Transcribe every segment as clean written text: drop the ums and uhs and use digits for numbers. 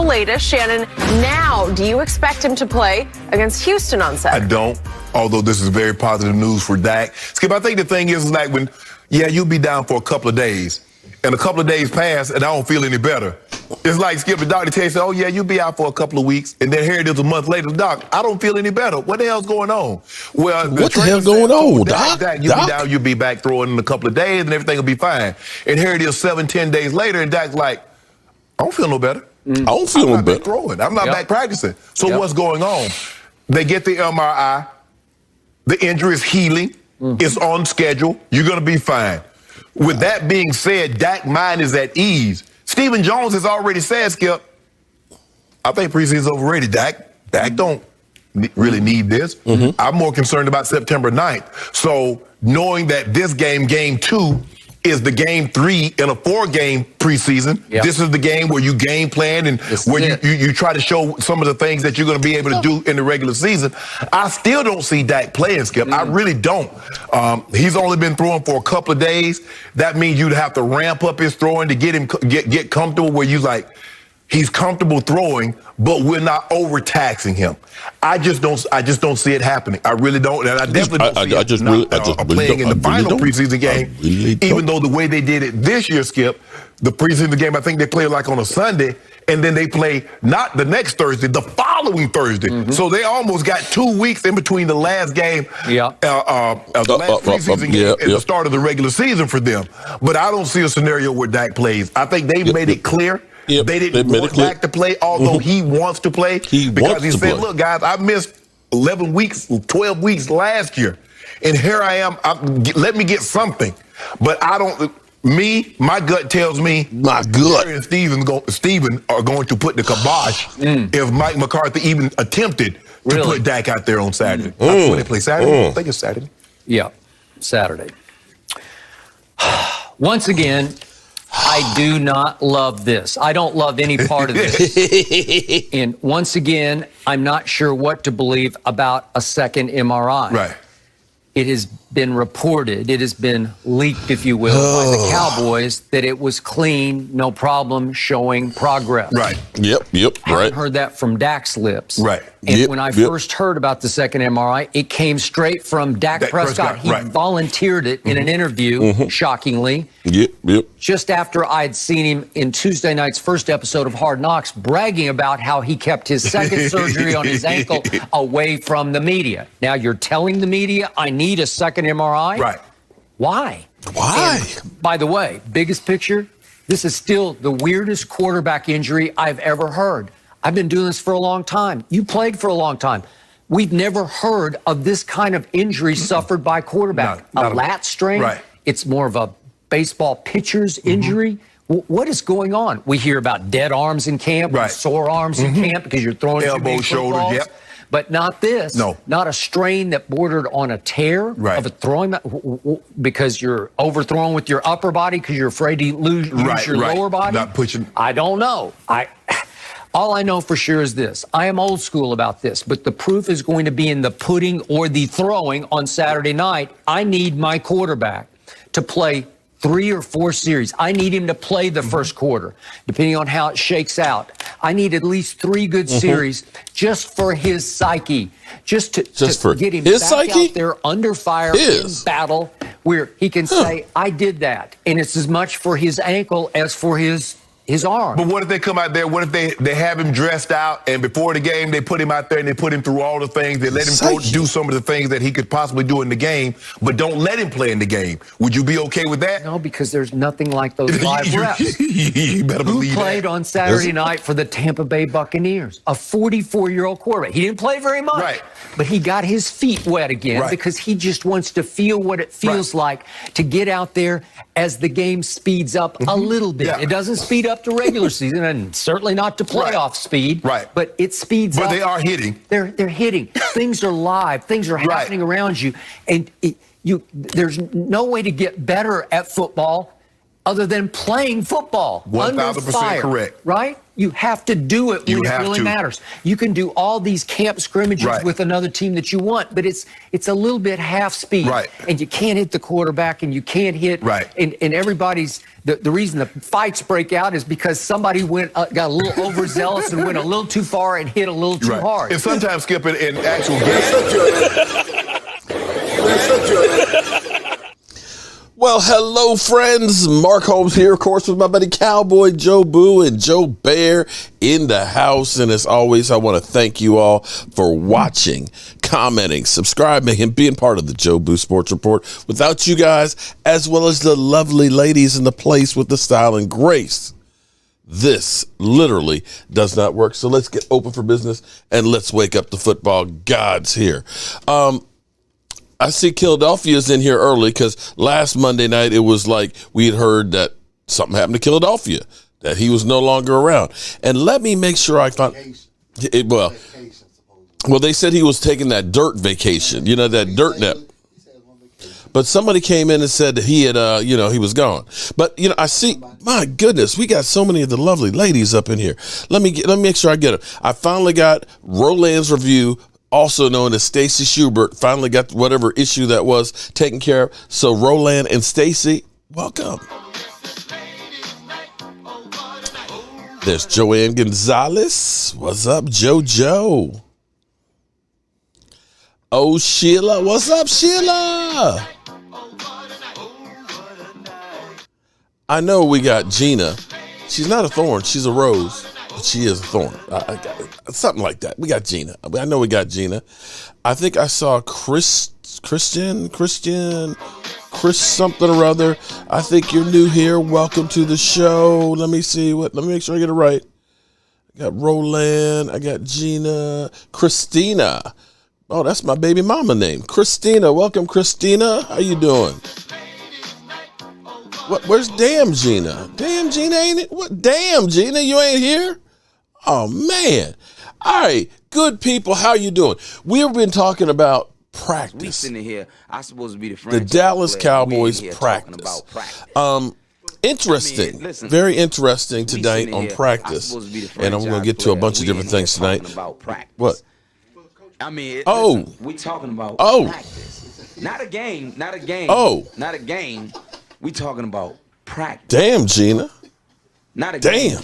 latest. Shannon, now do you expect him to play against Houston on Saturday? I don't, although this is very positive news for Dak. Skip, I think the thing is like when, you'll be down for a couple of days, and a couple of days pass, and I don't feel any better. It's like, Skip, the doctor tells you, oh, yeah, you'll be out for a couple of weeks, and then here it is a month later, Doc, I don't feel any better. What the hell's going on? Well, what the hell's going on, Doc? You'll be down, you'll be back throwing in a couple of days, and everything will be fine. And here it is 7-10 days later, and Doc's like, I don't feel no better. I don't feel no better. Throwing. I'm not back practicing. So what's going on? They get the MRI. The injury is healing. It's on schedule. You're going to be fine. With that being said, Dak's mind is at ease. Stephen Jones has already said, Skip, I think preseason's overrated. Dak don't really need this. I'm more concerned about September 9th. So knowing that this game 2, is the game 3 in a 4-game preseason. This is the game where you game plan and where you try to show some of the things that you're going to be able to do in the regular season. I still don't see Dak playing, Skip. I really don't. He's only been throwing for a couple of days. That means you'd have to ramp up his throwing to get him get comfortable where you like, he's comfortable throwing, but we're not overtaxing him. I just don't see it happening. I really don't, and I definitely don't see it playing in the final preseason game. Even though the way they did it this year, Skip, the preseason game, I think they played like on a Sunday, and then they play not the next Thursday, the following Thursday. So they almost got 2 weeks in between the last game, the last preseason game, and the start of the regular season for them. But I don't see a scenario where Dak plays. I think they've made it clear. They didn't want Dak to play, although he wants to play. Because he said, look, guys, I missed 11 weeks, 12 weeks last year. And here I am. Let me get something. But I don't, my gut tells me Jerry and Steven are going to put the kibosh if Mike McCarthy even attempted to put Dak out there on Saturday. When they play Saturday? I think it's Saturday. Yeah, Saturday. Once again, I do not love this. I don't love any part of this. And once again, I'm not sure what to believe about a second MRI. Right. It has been reported, it has been leaked, if you will, by the Cowboys that it was clean, no problem, showing progress. Right. I haven't heard that from Dak's lips. Right. And when I first heard about the second MRI, it came straight from Dak Prescott. He volunteered it in an interview, shockingly. Just after I'd seen him in Tuesday night's first episode of Hard Knocks bragging about how he kept his second surgery on his ankle away from the media. Now you're telling the media I need a second MRI? Right. Why? And by the way, biggest picture, this is still the weirdest quarterback injury I've ever heard. I've been doing this for a long time. You played for a long time. We've never heard of this kind of injury suffered by a quarterback. A lat strain. Right. It's more of a baseball pitcher's injury. What is going on? We hear about dead arms in camp, sore arms in camp because you're throwing elbow, shoulder, but not this. No. Not a strain that bordered on a tear of a throwing because you're overthrown with your upper body because you're afraid to lose your lower body. Not pushing. I don't know. All I know for sure is this. I am old school about this, but the proof is going to be in the pudding or the throwing on Saturday night. I need my quarterback to play 3 or 4 series. I need him to play the first quarter, depending on how it shakes out. I need at least 3 good series just for his psyche, just to get him back out there under fire in battle where he can say, I did that. And it's as much for his ankle as for his arm. But what if they come out there? What if they have him dressed out and before the game they put him out there and they put him through all the things, they let him do some of the things that he could possibly do in the game, but don't let him play in the game? Would you be okay with that? No, because there's nothing like those live reps. You better believe Who played on Saturday night for the Tampa Bay Buccaneers? A 44-year-old quarterback. He didn't play very much, but he got his feet wet again because he just wants to feel what it feels like to get out there as the game speeds up a little bit. It doesn't speed up to regular season and certainly not to playoff speed, but it speeds up. But they are hitting. They're hitting. Things are live. Things are happening around you. And there's no way to get better at football other than playing football. 1,000% correct. Right? You have to do it when it really matters. You can do all these camp scrimmages with another team that you want, but it's a little bit half speed. And you can't hit the quarterback, and you can't hit. And everybody's the reason the fights break out is because somebody got a little overzealous and went a little too far and hit a little too hard. And sometimes, Skip, in actual Well, hello, friends. Mark Holmes here, of course, with my buddy Cowboy Jobu and Joe Bear in the house. And as always, I want to thank you all for watching, commenting, subscribing, and being part of the Jobu Sports Report. Without you guys, as well as the lovely ladies in the place with the style and grace, this literally does not work. So let's get open for business and let's wake up the football gods here. I see Philadelphia's in here early because last Monday night it was like we had heard that something happened to Philadelphia, that he was no longer around. And let me make sure I found it. Well, they said he was taking that dirt vacation, that dirt nap. But somebody came in and said that he had, he was gone. But, I see, my goodness, we got so many of the lovely ladies up in here. Let me make sure I get it. I finally got Roland's review, also known as Stacy Schubert, finally got whatever issue that was taken care of. So Roland and Stacy, welcome. There's Joanne Gonzalez. What's up, JoJo? Oh, Sheila. What's up, Sheila? I know we got Gina. She's not a thorn. She's a rose. But she is a thorn. Something like that. We got Gina. I know we got Gina. I think I saw Chris something or other. I think you're new here. Welcome to the show. Let me make sure I get it right. I got Roland. I got Gina. Christina. Oh, that's my baby mama name. Christina. Welcome, Christina. How you doing? Where's Damn Gina? Damn Gina, ain't it? What? Damn Gina, you ain't here? Oh, man. All right. Good people. How you doing? We've been talking about practice. We sitting here. I supposed to be the Dallas Cowboys practice. Interesting. Very interesting tonight on practice. And I'm going to get to a bunch of different things tonight. What? I mean, we talking about practice. Not a game. Not a game. Not a game. We talking about practice. Damn, Gina. Not a game.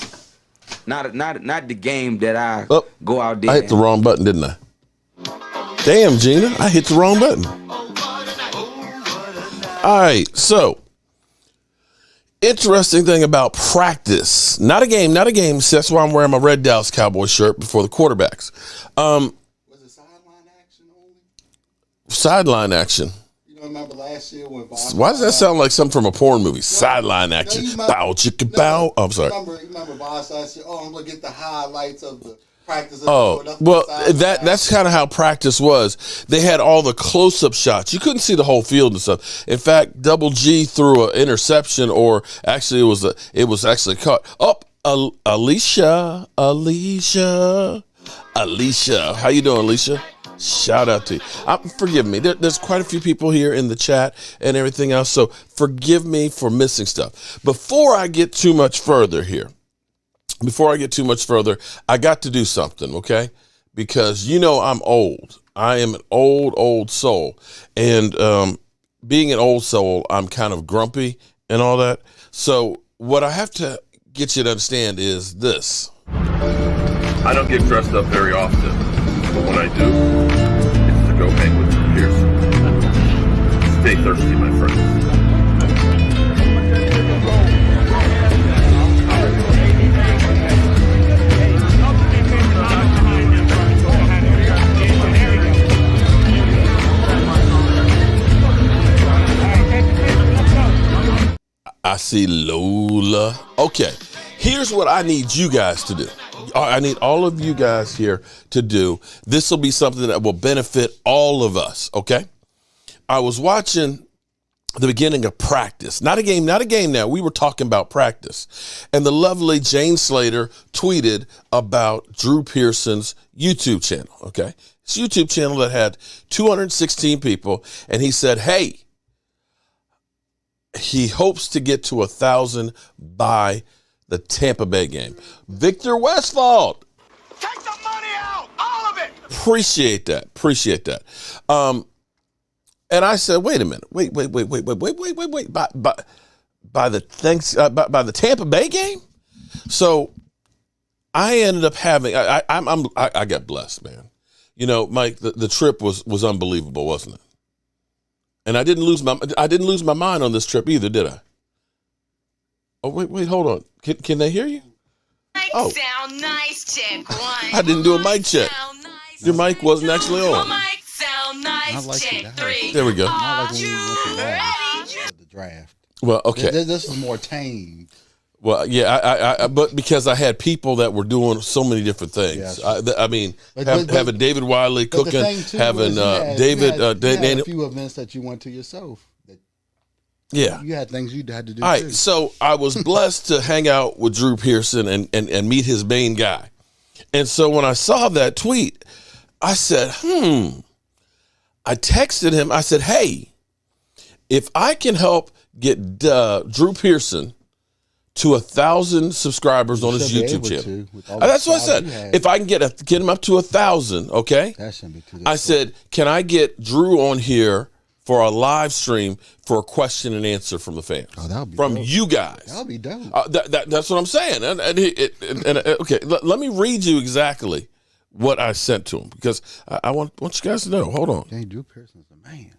Not the game that I go out there. I hit the wrong button, didn't I? Damn, Gina. I hit the wrong button. All right. So, interesting thing about practice. Not a game. So that's why I'm wearing my red Dallas Cowboys shirt before the quarterbacks. Was it sideline action only? Sideline action. Remember last year when why does that sound like something from a porn movie? Sideline action. Bow, chicka, bow. Oh, I'm sorry. Remember Boss last year? I'm going to get the highlights of the practice. That's kind of how practice was. They had all the close-up shots. You couldn't see the whole field and stuff. In fact, Double G threw an interception, or actually it was actually caught. Alicia. How you doing, Alicia? Shout out to you. Forgive me. There's quite a few people here in the chat and everything else, so forgive me for missing stuff. Before I get too much further, I got to do something, okay? Because I'm old. I am an old soul. And being an old soul, I'm kind of grumpy and all that. So what I have to get you to understand is this. I don't get dressed up very often. But when I do, it's to go hang with Pearson. Stay thirsty, my friends. I see Lola. Okay, here's what I need you guys to do. I need all of you guys here to do. This will be something that will benefit all of us, okay? I was watching the beginning of practice. Not a game now. We were talking about practice. And the lovely Jane Slater tweeted about Drew Pearson's YouTube channel, okay? His YouTube channel that had 216 people. And he said, hey, he hopes to get to 1,000 by the Tampa Bay game. Victor Westphal. Take the money out, all of it. Appreciate that. And I said, wait a minute. Wait. By the Tampa Bay game? So I ended up having I got blessed, man. You know, Mike, the trip was unbelievable, wasn't it? And I didn't lose my mind on this trip either, did I? Oh, wait, hold on. Can they hear you? Oh. Sound nice, check one. I didn't do a mic check. Nice, your mic wasn't actually on. Mic sound nice, like check that. 3. There we go. I like when we went to the draft. Well, okay. This is more tame. Well, yeah, I but because I had people that were doing so many different things. Yeah, Having David Wiley cooking, having David. You had a few events that you went to yourself. Yeah, you had things you had to do. All right, too. So so I was blessed to hang out with Drew Pearson and meet his main guy. And so when I saw that tweet, I said, I texted him. I said, hey, if I can help get Drew Pearson to 1,000 subscribers on his YouTube channel. That's what I said. If I can get him up to 1,000, okay? That shouldn't be too difficult. I said, can I get Drew on here for a live stream for a question and answer from the fans? Oh, that would be from dope. you guys. That would be dope. That's what I'm saying. Okay, let me read you exactly what I sent to him because I want you guys to know. Hold on. Dang, Drew Pearson's the man.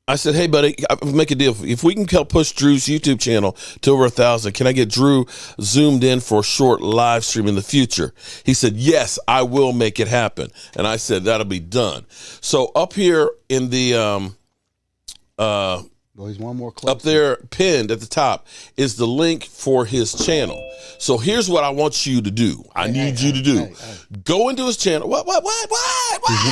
I said, hey, buddy, I'll make a deal. If we can help push Drew's YouTube channel to over 1,000, can I get Drew zoomed in for a short live stream in the future? He said, yes, I will make it happen. And I said, that'll be done. So up here in the He's one more close. up there pinned at the top is the link for his channel. So here's what I want you to do. I need you to do. Go into his channel. What?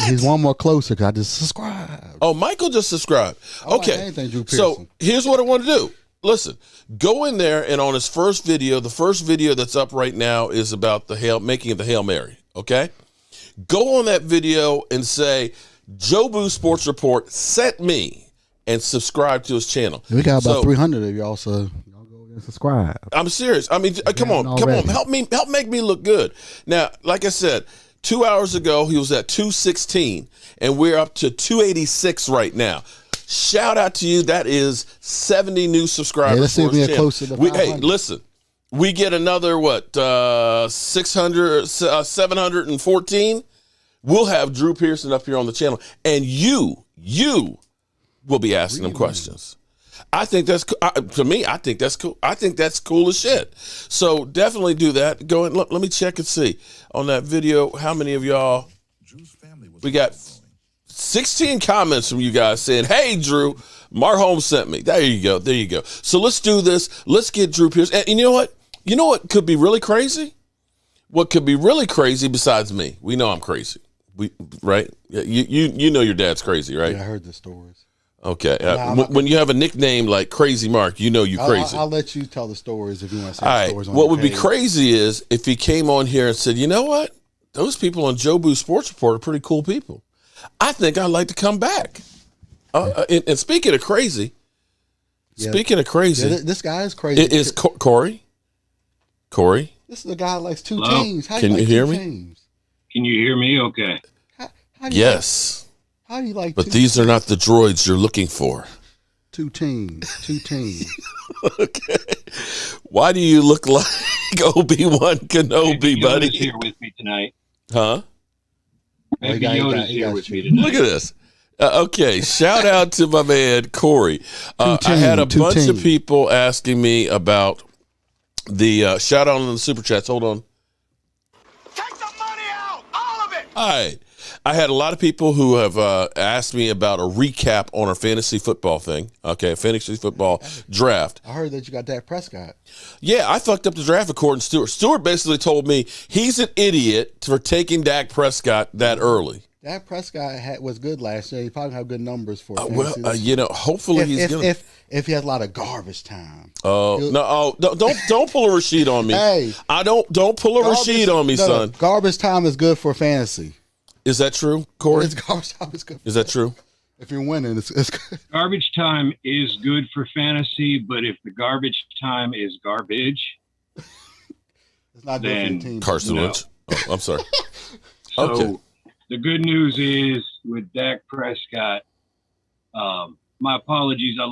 He's one more closer because I just subscribed. Oh, Michael just subscribed. Okay. So here's what I want to do. Listen, go in there and on his first video, the first video that's up right now is about the making of the Hail Mary. Okay. Go on that video and say, Jobu Sports Report sent me. And subscribe to his channel. We got about 300 of y'all, so y'all go and subscribe. I'm serious. I mean, come on, help make me look good. Now, like I said, 2 hours ago he was at 216, and we're up to 286 right now. Shout out to you. That is 70 new subscribers. Hey, let's see if we get closer to 500. Hey, listen, we get another 714. We'll have Drew Pearson up here on the channel, and you will be asking them questions. I think that's to me. I think that's cool. I think that's cool as shit. So definitely do that. Go and let me check and see on that video how many of y'all. We got 16 comments from you guys saying, "Hey, Drew, Mark Holmes sent me." There you go. There you go. So let's do this. Let's get Drew Pearson. And you know what? You know what could be really crazy? What could be really crazy besides me? We know I'm crazy. Right? You know your dad's crazy, right? Yeah, I heard the stories. Okay. When you have a nickname like Crazy Mark, you know you crazy. I'll let you tell the stories if you want to say the stories. What would be crazy is if he came on here and said, you know what? Those people on Jobu Sports Report are pretty cool people. I think I'd like to come back. And speaking of crazy, this guy is crazy. It is Corey. This is a guy who likes two teams. How Can you hear me? Teams? Can you hear me? Okay. How do you yes. How do you like? But these are not the droids you're looking for. Two teams. Okay. Why do you look like Obi-Wan Kenobi, buddy? Yoda's here with me tonight. Huh? Baby Yoda's here with me tonight. Look at this. Okay, shout out to my man Corey. I had a bunch of people asking me about the shout out on the super chats. Hold on. Take the money out, all of it. All right. I had a lot of people who have asked me about a recap on our fantasy football thing. Okay, fantasy football draft. I heard that you got Dak Prescott. Yeah, I fucked up the draft according to Stewart. Stewart basically told me he's an idiot for taking Dak Prescott that early. Dak Prescott was good last year. He probably have good numbers for hopefully he's gonna. If he has a lot of garbage time. Don't pull a Rashid on me. Hey, don't pull a Rashid on me, son. Garbage time is good for fantasy. Is that true, Corey? Garbage time is good. Is that true? If you're winning, it's good. Garbage time is good for fantasy, but if the garbage time is garbage, It's not good for the team. Carson Wentz. Oh, I'm sorry. So Okay. the good news is with Dak Prescott, my apologies. I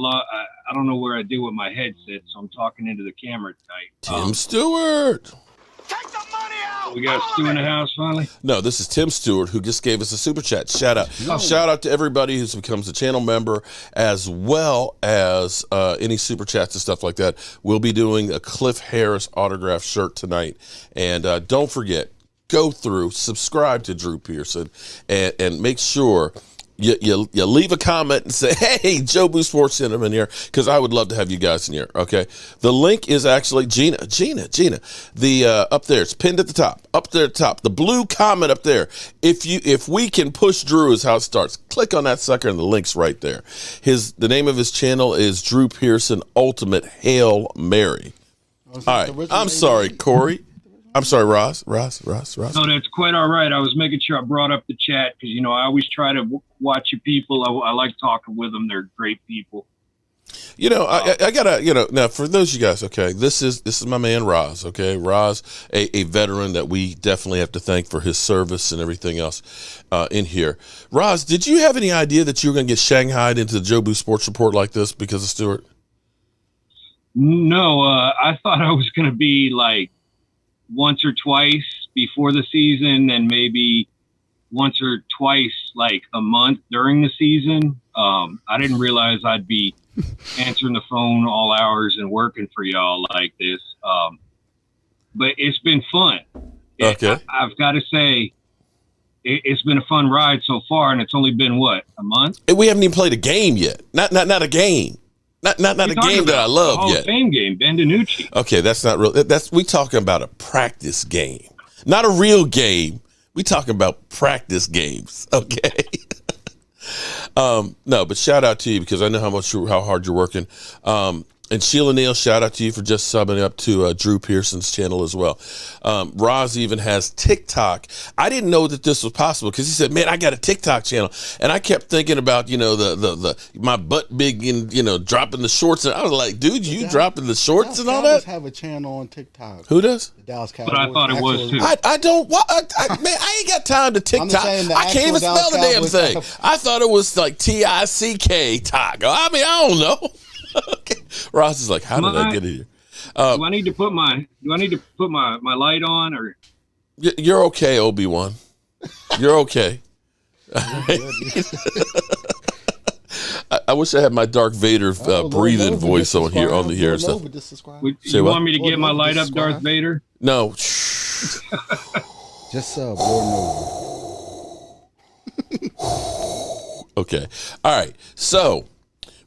don't know where I did with my headset, so I'm talking into the camera tonight. Tim Stewart. Take the money out. We got Stu in the house finally. No, this is Tim Stewart, who just gave us a super chat. Shout out. Shout out to everybody who becomes a channel member, as well as any super chats and stuff like that. We'll be doing a Cliff Harris autographed shirt tonight. And don't forget, go through, subscribe to Drew Pearson, and make sure you leave a comment and say, hey, Jobu Sports Center in here, because I would love to have you guys in here, okay? The link is actually Gina, the up there. It's pinned at the top, up there at the top. The blue comment up there. If we can push Drew is how it starts. Click on that sucker and the link's right there. The name of his channel is Drew Pearson Ultimate Hail Mary. All right, I'm sorry, Corey. I'm sorry, Ross. No, that's quite all right. I was making sure I brought up the chat because, I always try to watch your people. I like talking with them. They're great people. I gotta, now for those of you guys, okay, this is my man Roz, okay? Roz, a veteran that we definitely have to thank for his service and everything else in here. Roz, did you have any idea that you were going to get shanghaied into the Jobu Sports Report like this because of Stewart? No, I thought I was going to be like once or twice before the season and maybe once or twice like a month during the season. I didn't realize I'd be answering the phone all hours and working for y'all like this. But it's been fun. Okay. I've got to say it's been a fun ride so far, and it's only been what, a month? We haven't even played a game yet. Not a game. Not a game that I love yet. Same game, Benvenucci. Okay, that's not real. We talking about a practice game, not a real game. We talking about practice games. Okay. No, but shout out to you because I know how hard you're working. And Sheila Neal, shout out to you for just subbing up to Drew Pearson's channel as well. Roz even has TikTok. I didn't know that this was possible because he said, "Man, I got a TikTok channel," and I kept thinking about the my butt big and dropping the shorts, and I was like, "Dude, you dropping the shorts and all that?" Have a channel on TikTok. Who does? The Dallas Cowboys. But I thought it was too. I don't. Man, I ain't got time to TikTok. I can't even spell the damn thing. I thought it was like TICK talk. I mean, I don't know. Okay. Ross is like, how did I get here? Do I need to put my light on or? You're okay, Obi-Wan. You're okay. I wish I had my Darth Vader breathing voice on here and stuff. You want me to get my light up, Darth Vader? No. Just sub. Okay. All right. So,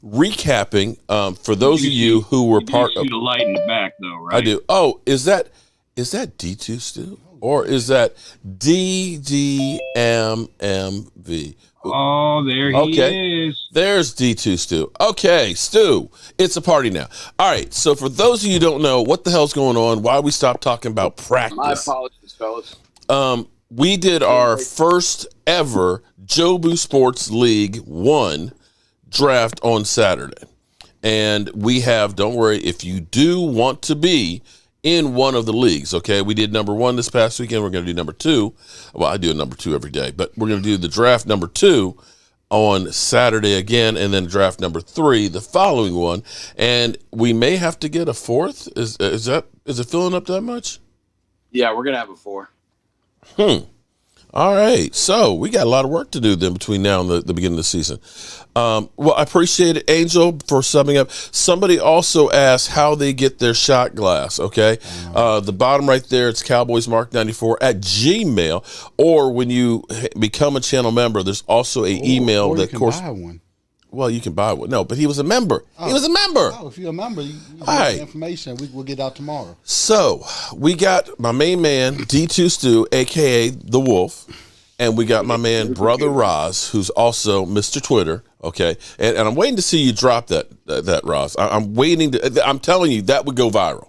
recapping, for those of you who were part of the light in the back, though, right? I do. Oh, is that D2 Stu? Or is that DDMMV? Oh, there he is. There's D2 Stu. Okay, Stu, it's a party now. All right, so for those of you who don't know what the hell's going on, why we stopped talking about practice. My apologies, fellas. We did our first ever Jobu Sports League 1 draft on Saturday. And we have, don't worry, if you do want to be in one of the leagues, okay, we did number 1 this past weekend. We're going to do number 2. Well, I do a number 2 every day, but we're going to do the draft number 2 on Saturday again, and then draft number 3 the following one. And we may have to get a 4th. Is it filling up that much? Yeah, we're going to have a 4. All right, so we got a lot of work to do then between now and the beginning of the season. Well, I appreciate it, Angel, for subbing up. Somebody also asked how they get their shot glass, okay? The bottom right there, it's CowboysMark94 at Gmail, or when you become a channel member, there's also an email that, of course, buy one. Well, you can buy one. No, but he was a member. He was a member. Oh, if you're a member, you all right. The information. We'll get out tomorrow. So we got my main man, D2 Stu, a.k.a. The Wolf, and we got my man, Brother Roz, who's also Mr. Twitter, okay? And I'm waiting to see you drop that Roz. I'm waiting to. I'm telling you, that would go viral.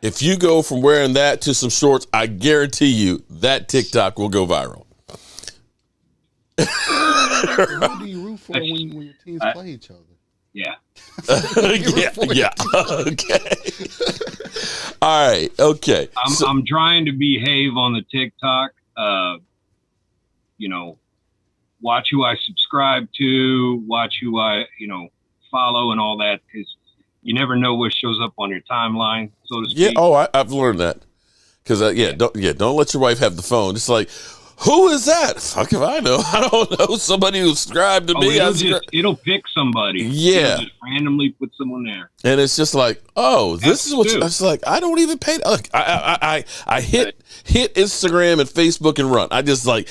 If you go from wearing that to some shorts, I guarantee you that TikTok will go viral. Who do you root for when your teams play each other? Yeah. yeah. Okay. All right. Okay. I'm trying to behave on the TikTok. Watch who I subscribe to, watch who I, follow and all that, because you never know what shows up on your timeline, so to speak. Yeah. Oh, I've learned that. Because don't let your wife have the phone. It's like, who is that? Fuck if I know. I don't know. Somebody who subscribed to me. It'll pick somebody. Yeah. It'll just randomly put someone there. And it's just like, oh, this is what you, it's like. I don't even pay. Look, I hit Instagram and Facebook and run. I just like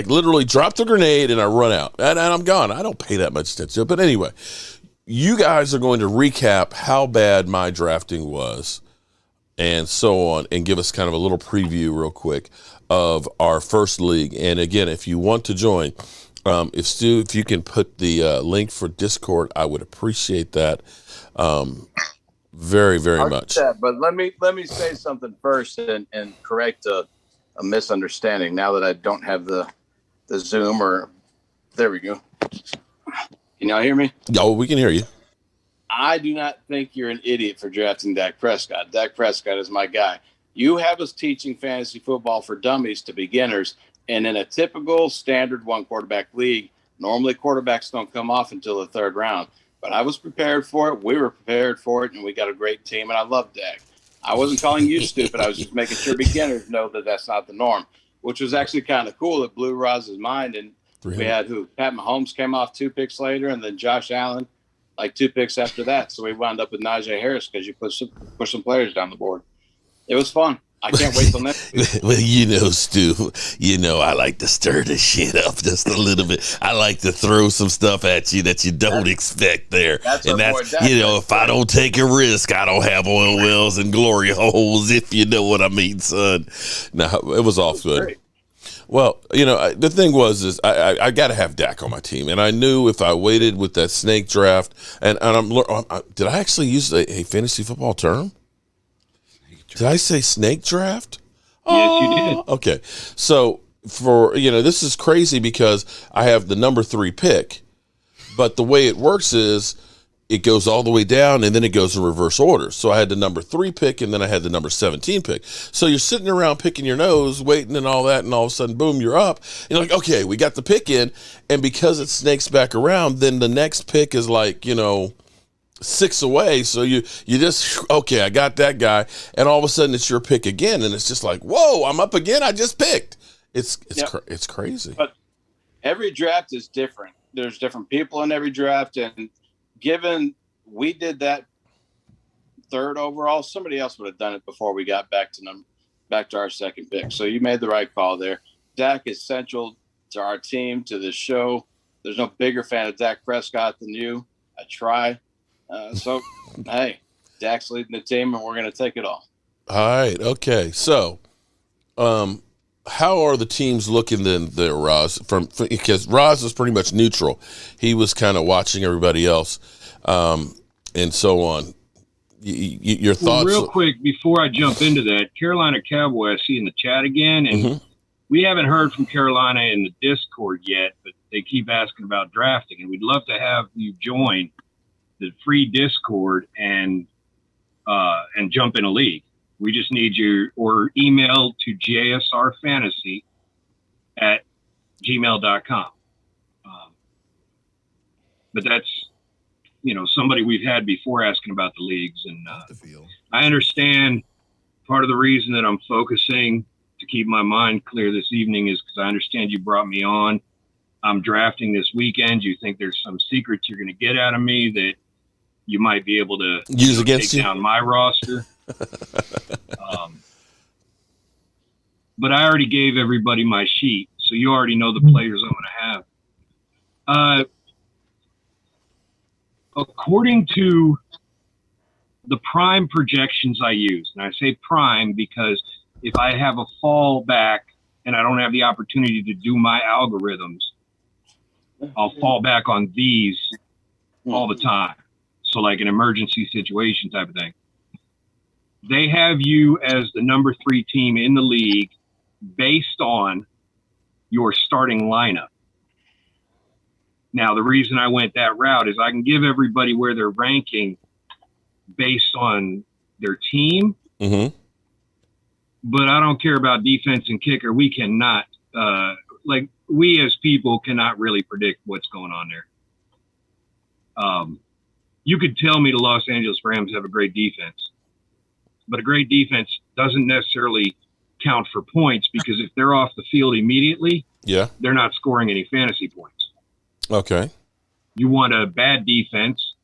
literally drop the grenade and I run out and I'm gone. I don't pay that much attention. But anyway, you guys are going to recap how bad my drafting was and so on, and give us kind of a little preview real quick of our first league. And again, if you want to join, if Stu, if you can put the link for Discord, I would appreciate that very, very much. But let me say something first and correct a misunderstanding. Now that I don't have the Zoom, or there we go. Can y'all hear me? Oh, we can hear you. I do not think you're an idiot for drafting Dak Prescott. Dak Prescott is my guy. You have us teaching fantasy football for dummies to beginners, and in a typical standard one-quarterback league, normally quarterbacks don't come off until the third round. But I was prepared for it. We were prepared for it, and we got a great team, and I love Dak. I wasn't calling you stupid. I was just making sure beginners know that that's not the norm, which was actually kind of cool. It blew Roz's mind, and we had Pat Mahomes came off 2 picks later, and then Josh Allen like 2 picks after that. So we wound up with Najee Harris because you push some players down the board. It was fun. I can't wait till next week. Well, Stu, I like to stir the shit up just a little bit. I like to throw some stuff at you that you don't expect there. That's if I don't take a risk, I don't have oil wells and glory holes, if you know what I mean, son. No, it was all good. Great. Well, the thing is I got to have Dak on my team, and I knew if I waited with that snake draft, and did I actually use a fantasy football term? Did I say snake draft? Yes, you did. Okay, so this is crazy because I have the number 3 pick, but the way it works is it goes all the way down and then it goes in reverse order. So I had the number 3 pick and then I had the number 17 pick. So you're sitting around picking your nose, waiting and all that, and all of a sudden, boom, you're up. And you're like, okay, we got the pick in. And because it snakes back around, then the next pick is like, 6 away. So you just, okay, I got that guy. And all of a sudden it's your pick again. And it's just like, whoa, I'm up again. I just picked. It's crazy. But every draft is different. There's different people in every draft, and given we did that 3rd overall, somebody else would have done it before we got back to our 2nd pick. So you made the right call there. Dak is central to our team, to the show. There's no bigger fan of Dak Prescott than you. I try. Hey, Dak's leading the team, and we're going to take it all. All right. Okay. So, how are the teams looking then there, Roz? Because Roz is pretty much neutral. He was kind of watching everybody else, and so on. Your thoughts? Real quick, before I jump into that, Carolina Cowboy, I see in the chat again, and we haven't heard from Carolina in the Discord yet, but they keep asking about drafting, and we'd love to have you join the free Discord and jump in a league. We just need your or email to jsrfantasy@gmail.com. But that's, somebody we've had before asking about the leagues. And I understand part of the reason that I'm focusing to keep my mind clear this evening is because I understand you brought me on. I'm drafting this weekend. You think there's some secrets you're going to get out of me that you might be able to use against take down my roster. But I already gave everybody my sheet, so you already know the players I'm going to have. According to the prime projections I use, and I say prime because if I have a fallback and I don't have the opportunity to do my algorithms, I'll fall back on these all the time. So like an emergency situation type of thing. They have you as the number 3 team in the league based on your starting lineup. Now, the reason I went that route is I can give everybody where they're ranking based on their team, but I don't care about defense and kicker. We cannot, we as people cannot really predict what's going on there. You could tell me the Los Angeles Rams have a great defense, but a great defense doesn't necessarily count for points, because if they're off the field immediately, they're not scoring any fantasy points. Okay. You want a bad defense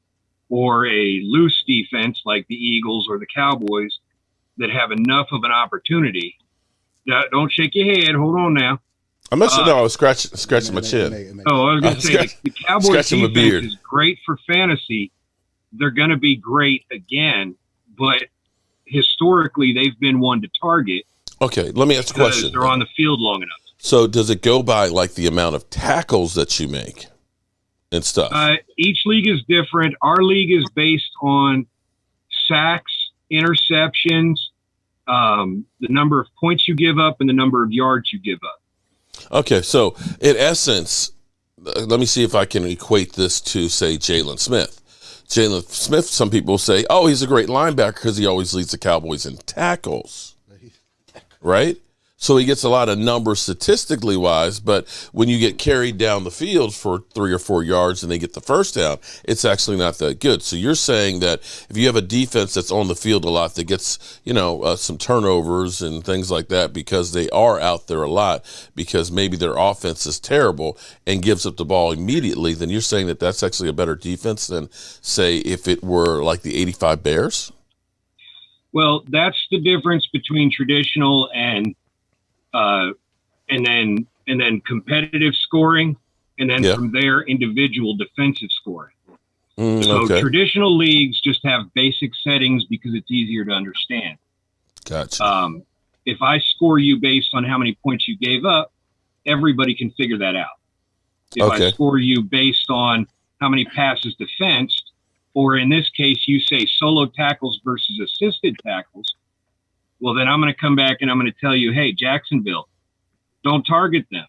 or a loose defense like the Eagles or the Cowboys that have enough of an opportunity. Don't shake your head. Hold on now. I'm not sure. No, I was scratching my chin. I was going to say the Cowboys defense is great for fantasy. They're going to be great again, but historically they've been one to target. Okay, let me ask a question. They're on the field long enough. So does it go by like the amount of tackles that you make and stuff? Each league is different. Our league is based on sacks, interceptions, the number of points you give up, and the number of yards you give up. Okay, so in essence, let me see if I can equate this to, say, Jalen Smith. Jalen Smith, some people say, oh, he's a great linebacker because he always leads the Cowboys in tackles, right? So he gets a lot of numbers statistically wise, but when you get carried down the field for 3 or 4 yards and they get the first down, it's actually not that good. So you're saying that if you have a defense that's on the field a lot that gets, some turnovers and things like that because they are out there a lot because maybe their offense is terrible and gives up the ball immediately, then you're saying that that's actually a better defense than, say, if it were like the 85 Bears? Well, that's the difference between traditional and then competitive scoring, and then from there individual defensive scoring. So traditional leagues just have basic settings because it's easier to understand. Gotcha. If I score you based on how many points you gave up, everybody can figure that out. If I score you based on how many passes defensed, or in this case you say solo tackles versus assisted tackles, well, then I'm going to come back and I'm going to tell you, hey, Jacksonville, don't target them,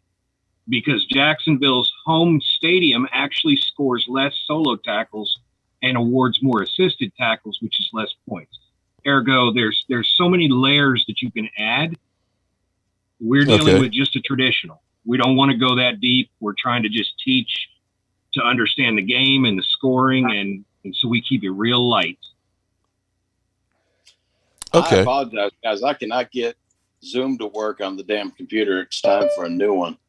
because Jacksonville's home stadium actually scores less solo tackles and awards more assisted tackles, which is less points. Ergo, there's so many layers that you can add. We're dealing with just a traditional. We don't want to go that deep. We're trying to just teach to understand the game and the scoring, and so we keep it real light. I apologize, guys. I cannot get Zoom to work on the damn computer. It's time for a new one.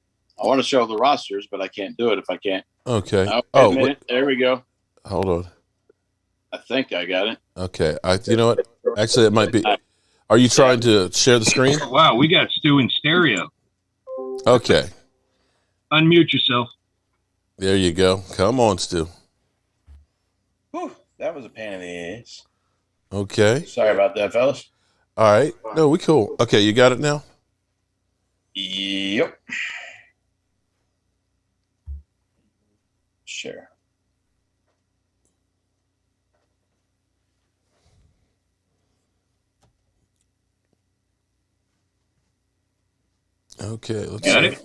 I want to show the rosters, but I can't do it if I can't. Okay. There we go. Hold on. I think I got it. Okay. You know what? Actually, it might be. Are you trying to share the screen? Wow, we got Stu in stereo. Okay. Unmute yourself. There you go. Come on, Stu. Whew, that was a pain in the ass. Okay. Sorry about that, fellas. All right. No, we cool. Okay, you got it now? Yep. Sure. Okay, let's got see.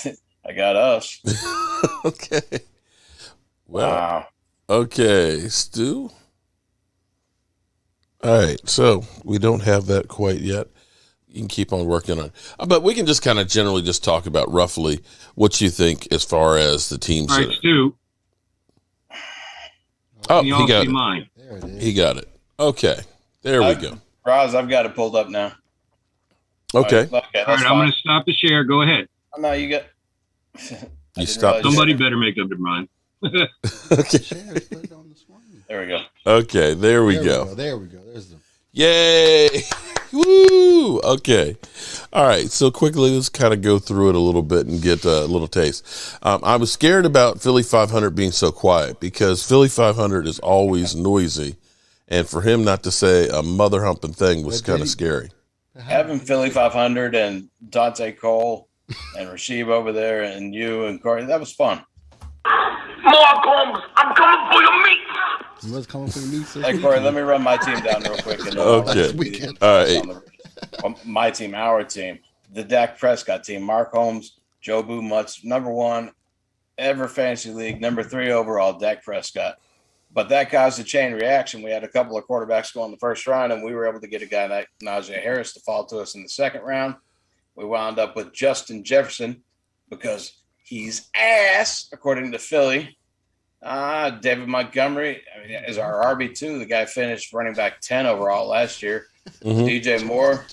It. I got us. Okay. Wow. Okay, Stu. All right, so we don't have that quite yet. You can keep on working on it. But we can just kind of generally just talk about roughly what you think as far as the teams. All right, Stu. Oh, he got it. Mine. There it is. He got it. Okay, there we go. Roz, I've got it pulled up now. Okay. All right, I'm going to stop the share. Go ahead. Oh, no, you got. You stopped. Somebody better make up their mind. Okay. There we go. Okay, there we go. There we go. There's the. Yay! Woo! Okay. All right. So quickly, let's kind of go through it a little bit and get a little taste. I was scared about Philly 500 being so quiet because Philly 500 is always noisy, and for him not to say a mother humping thing was kind of scary. Having Philly 500 and Dante Cole and Rasheed over there and you and Corey, that was fun. Mark Holmes, I'm coming for your meat. You was coming for the meat. Hey, Corey, let me run my team down real quick. And Okay. All right. My team, our team, the Dak Prescott team, Mark Holmes, Jobu Mutt's number 1 ever fantasy league, number 3 overall, Dak Prescott. But that caused a chain reaction. We had a couple of quarterbacks go in the first round, and we were able to get a guy like Najee Harris to fall to us in the second round. We wound up with Justin Jefferson because he's ass, according to Philly. David Montgomery is our RB2. The guy finished running back 10 overall last year. DJ Moore.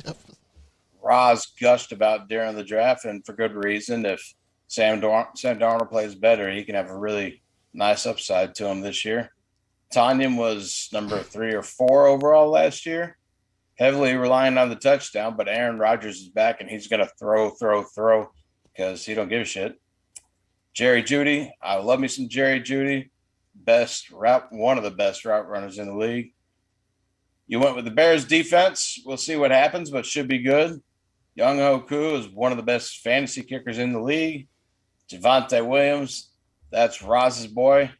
Roz gushed about during the draft, and for good reason. If Sam Darnold plays better, he can have a really nice upside to him this year. Tanyan was number 3 or 4 overall last year, heavily relying on the touchdown, but Aaron Rodgers is back, and he's going to throw because he don't give a shit. Jerry Jeudy, I love me some Jerry Jeudy, one of the best route runners in the league. You went with the Bears defense. We'll see what happens, but should be good. Young Hoku is one of the best fantasy kickers in the league. Javonte Williams, that's Roz's boy.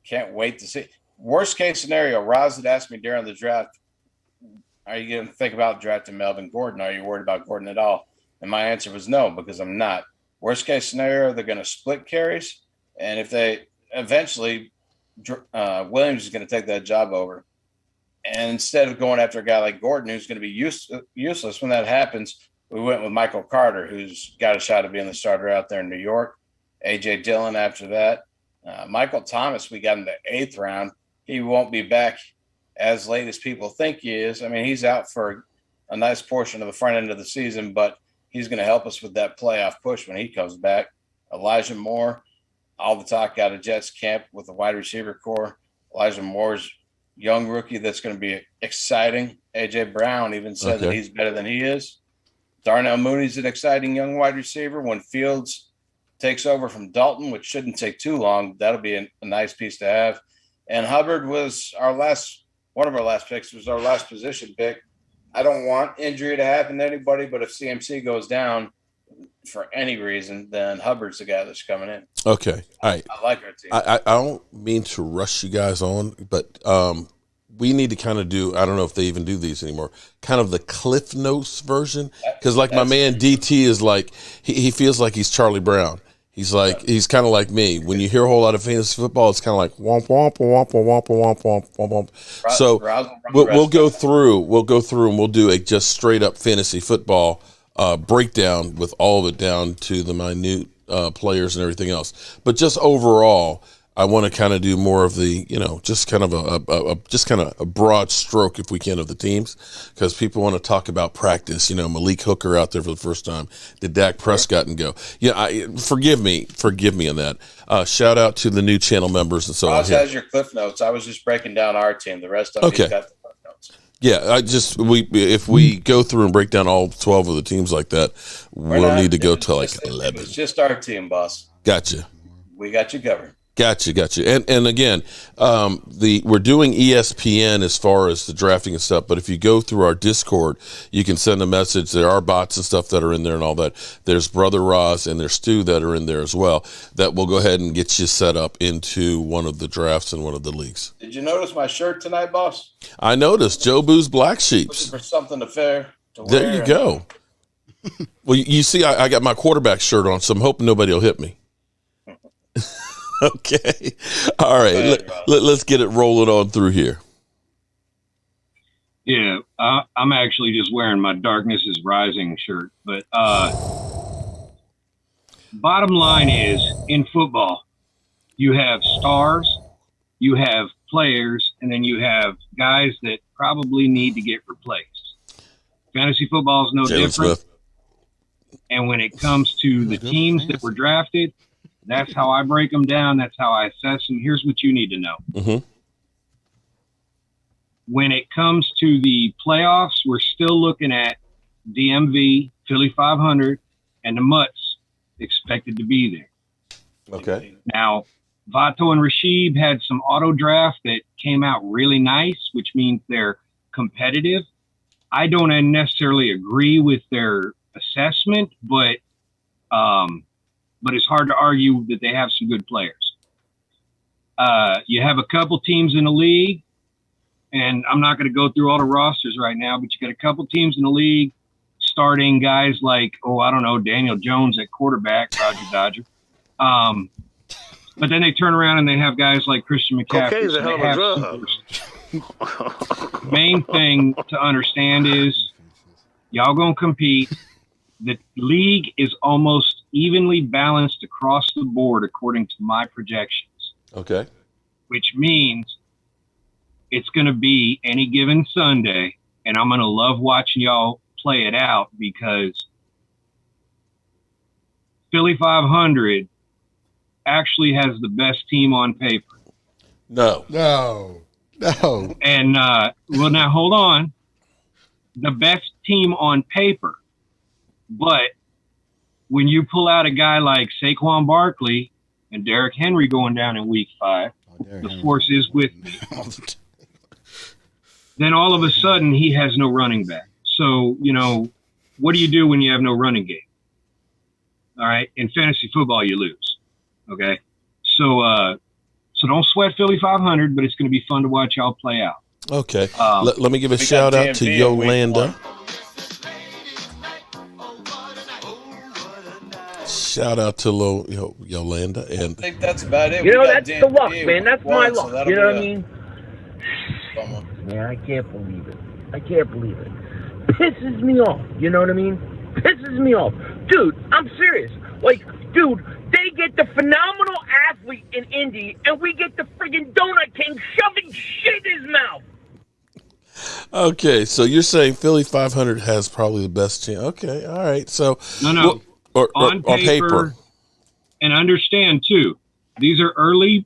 Can't wait to see. Worst case scenario, Roz had asked me during the draft, are you going to think about drafting Melvin Gordon? Are you worried about Gordon at all? And my answer was no, because I'm not. Worst case scenario, they're going to split carries. And if they eventually, Williams is going to take that job over. And instead of going after a guy like Gordon, who's going to be useless when that happens, we went with Michael Carter, who's got a shot at being the starter out there in New York. A.J. Dillon after that. Michael Thomas, we got in the 8th round. He won't be back as late as people think he is. I mean, he's out for a nice portion of the front end of the season, but he's going to help us with that playoff push when he comes back. Elijah Moore, all the talk out of Jets camp with the wide receiver core. Elijah Moore's young rookie that's going to be exciting. A.J. Brown even said that he's better than he is. Darnell Mooney's an exciting young wide receiver. When Fields takes over from Dalton, which shouldn't take too long, that'll be a nice piece to have. And Hubbard was one of our last picks, was our last position pick. I don't want injury to happen to anybody, but if CMC goes down for any reason, then Hubbard's the guy that's coming in. Okay. All right. I like our team. I don't mean to rush you guys on, but we need to kind of do, I don't know if they even do these anymore, kind of the Cliff Notes version. Because like my man DT is like, he feels like he's Charlie Brown. He's like, he's kind of like me. When you hear a whole lot of fantasy football, it's kind of like womp womp womp womp womp womp womp womp. So we'll go through and we'll do a just straight up fantasy football breakdown with all of it down to the minute players and everything else. But just overall, I want to kind of do more of the, just kind of a broad stroke, if we can, of the teams, because people want to talk about practice. Malik Hooker out there for the first time. Did Dak Prescott and go? Yeah, forgive me on that. Shout out to the new channel members and so on. Ross has your Cliff Notes. I was just breaking down our team. The rest of them got the Cliff Notes. Yeah, if we go through and break down all 12 of the teams like that, we'll need to go to like 11. It's just our team, boss. Gotcha. We got you covered. Gotcha. And again, we're doing ESPN as far as the drafting and stuff, but if you go through our Discord, you can send a message. There are bots and stuff that are in there and all that. There's Brother Roz and there's Stu that are in there as well that will go ahead and get you set up into one of the drafts in one of the leagues. Did you notice my shirt tonight, boss? I noticed. Jobu's Black Sheeps. Looking for something to wear. There you go. Well, you see, I got my quarterback shirt on, so I'm hoping nobody will hit me. Okay. All right. Let's get it rolling on through here. Yeah, I'm actually just wearing my Darkness is Rising shirt. But bottom line is, in football, you have stars, you have players, and then you have guys that probably need to get replaced. Fantasy football is no Jalen different. Smith. And when it comes to the teams that were drafted, that's how I break them down. That's how I assess them. Here's what you need to know. Mm-hmm. When it comes to the playoffs, we're still looking at DMV, Philly 500, and the Mutts expected to be there. Okay. Now, Vato and Rashid had some auto draft that came out really nice, which means they're competitive. I don't necessarily agree with their assessment, but it's hard to argue that they have some good players. You have a couple teams in the league, and I'm not going to go through all the rosters right now, but you got a couple teams in the league starting guys like, I don't know, Daniel Jones at quarterback, Roger Dodger. But then they turn around and they have guys like Christian McCaffrey. Cocaine's a hell of a drug. Main thing to understand is y'all gonna compete. The league is almost evenly balanced across the board according to my projections. Okay. Which means it's going to be any given Sunday, and I'm going to love watching y'all play it out because Philly 500 actually has the best team on paper. No. And, now hold on. The best team on paper. But when you pull out a guy like Saquon Barkley and Derrick Henry going down in week 5, the force is with me. Then all of a sudden he has no running back. So, what do you do when you have no running game? All right. In fantasy football, you lose. Okay. So don't sweat Philly 500, but it's going to be fun to watch y'all play out. Okay. Let me give a shout out to Yolanda. Shout out to Yolanda. And I think that's about it. That's the luck, man. That's my luck. So you know what I mean? Man, I can't believe it. Pisses me off. You know what I mean? Pisses me off. Dude, I'm serious. Dude, they get the phenomenal athlete in Indy, and we get the friggin' donut king shoving shit in his mouth. Okay, so you're saying Philly 500 has probably the best chance. Okay, all right. So no. On paper, and understand too, these are early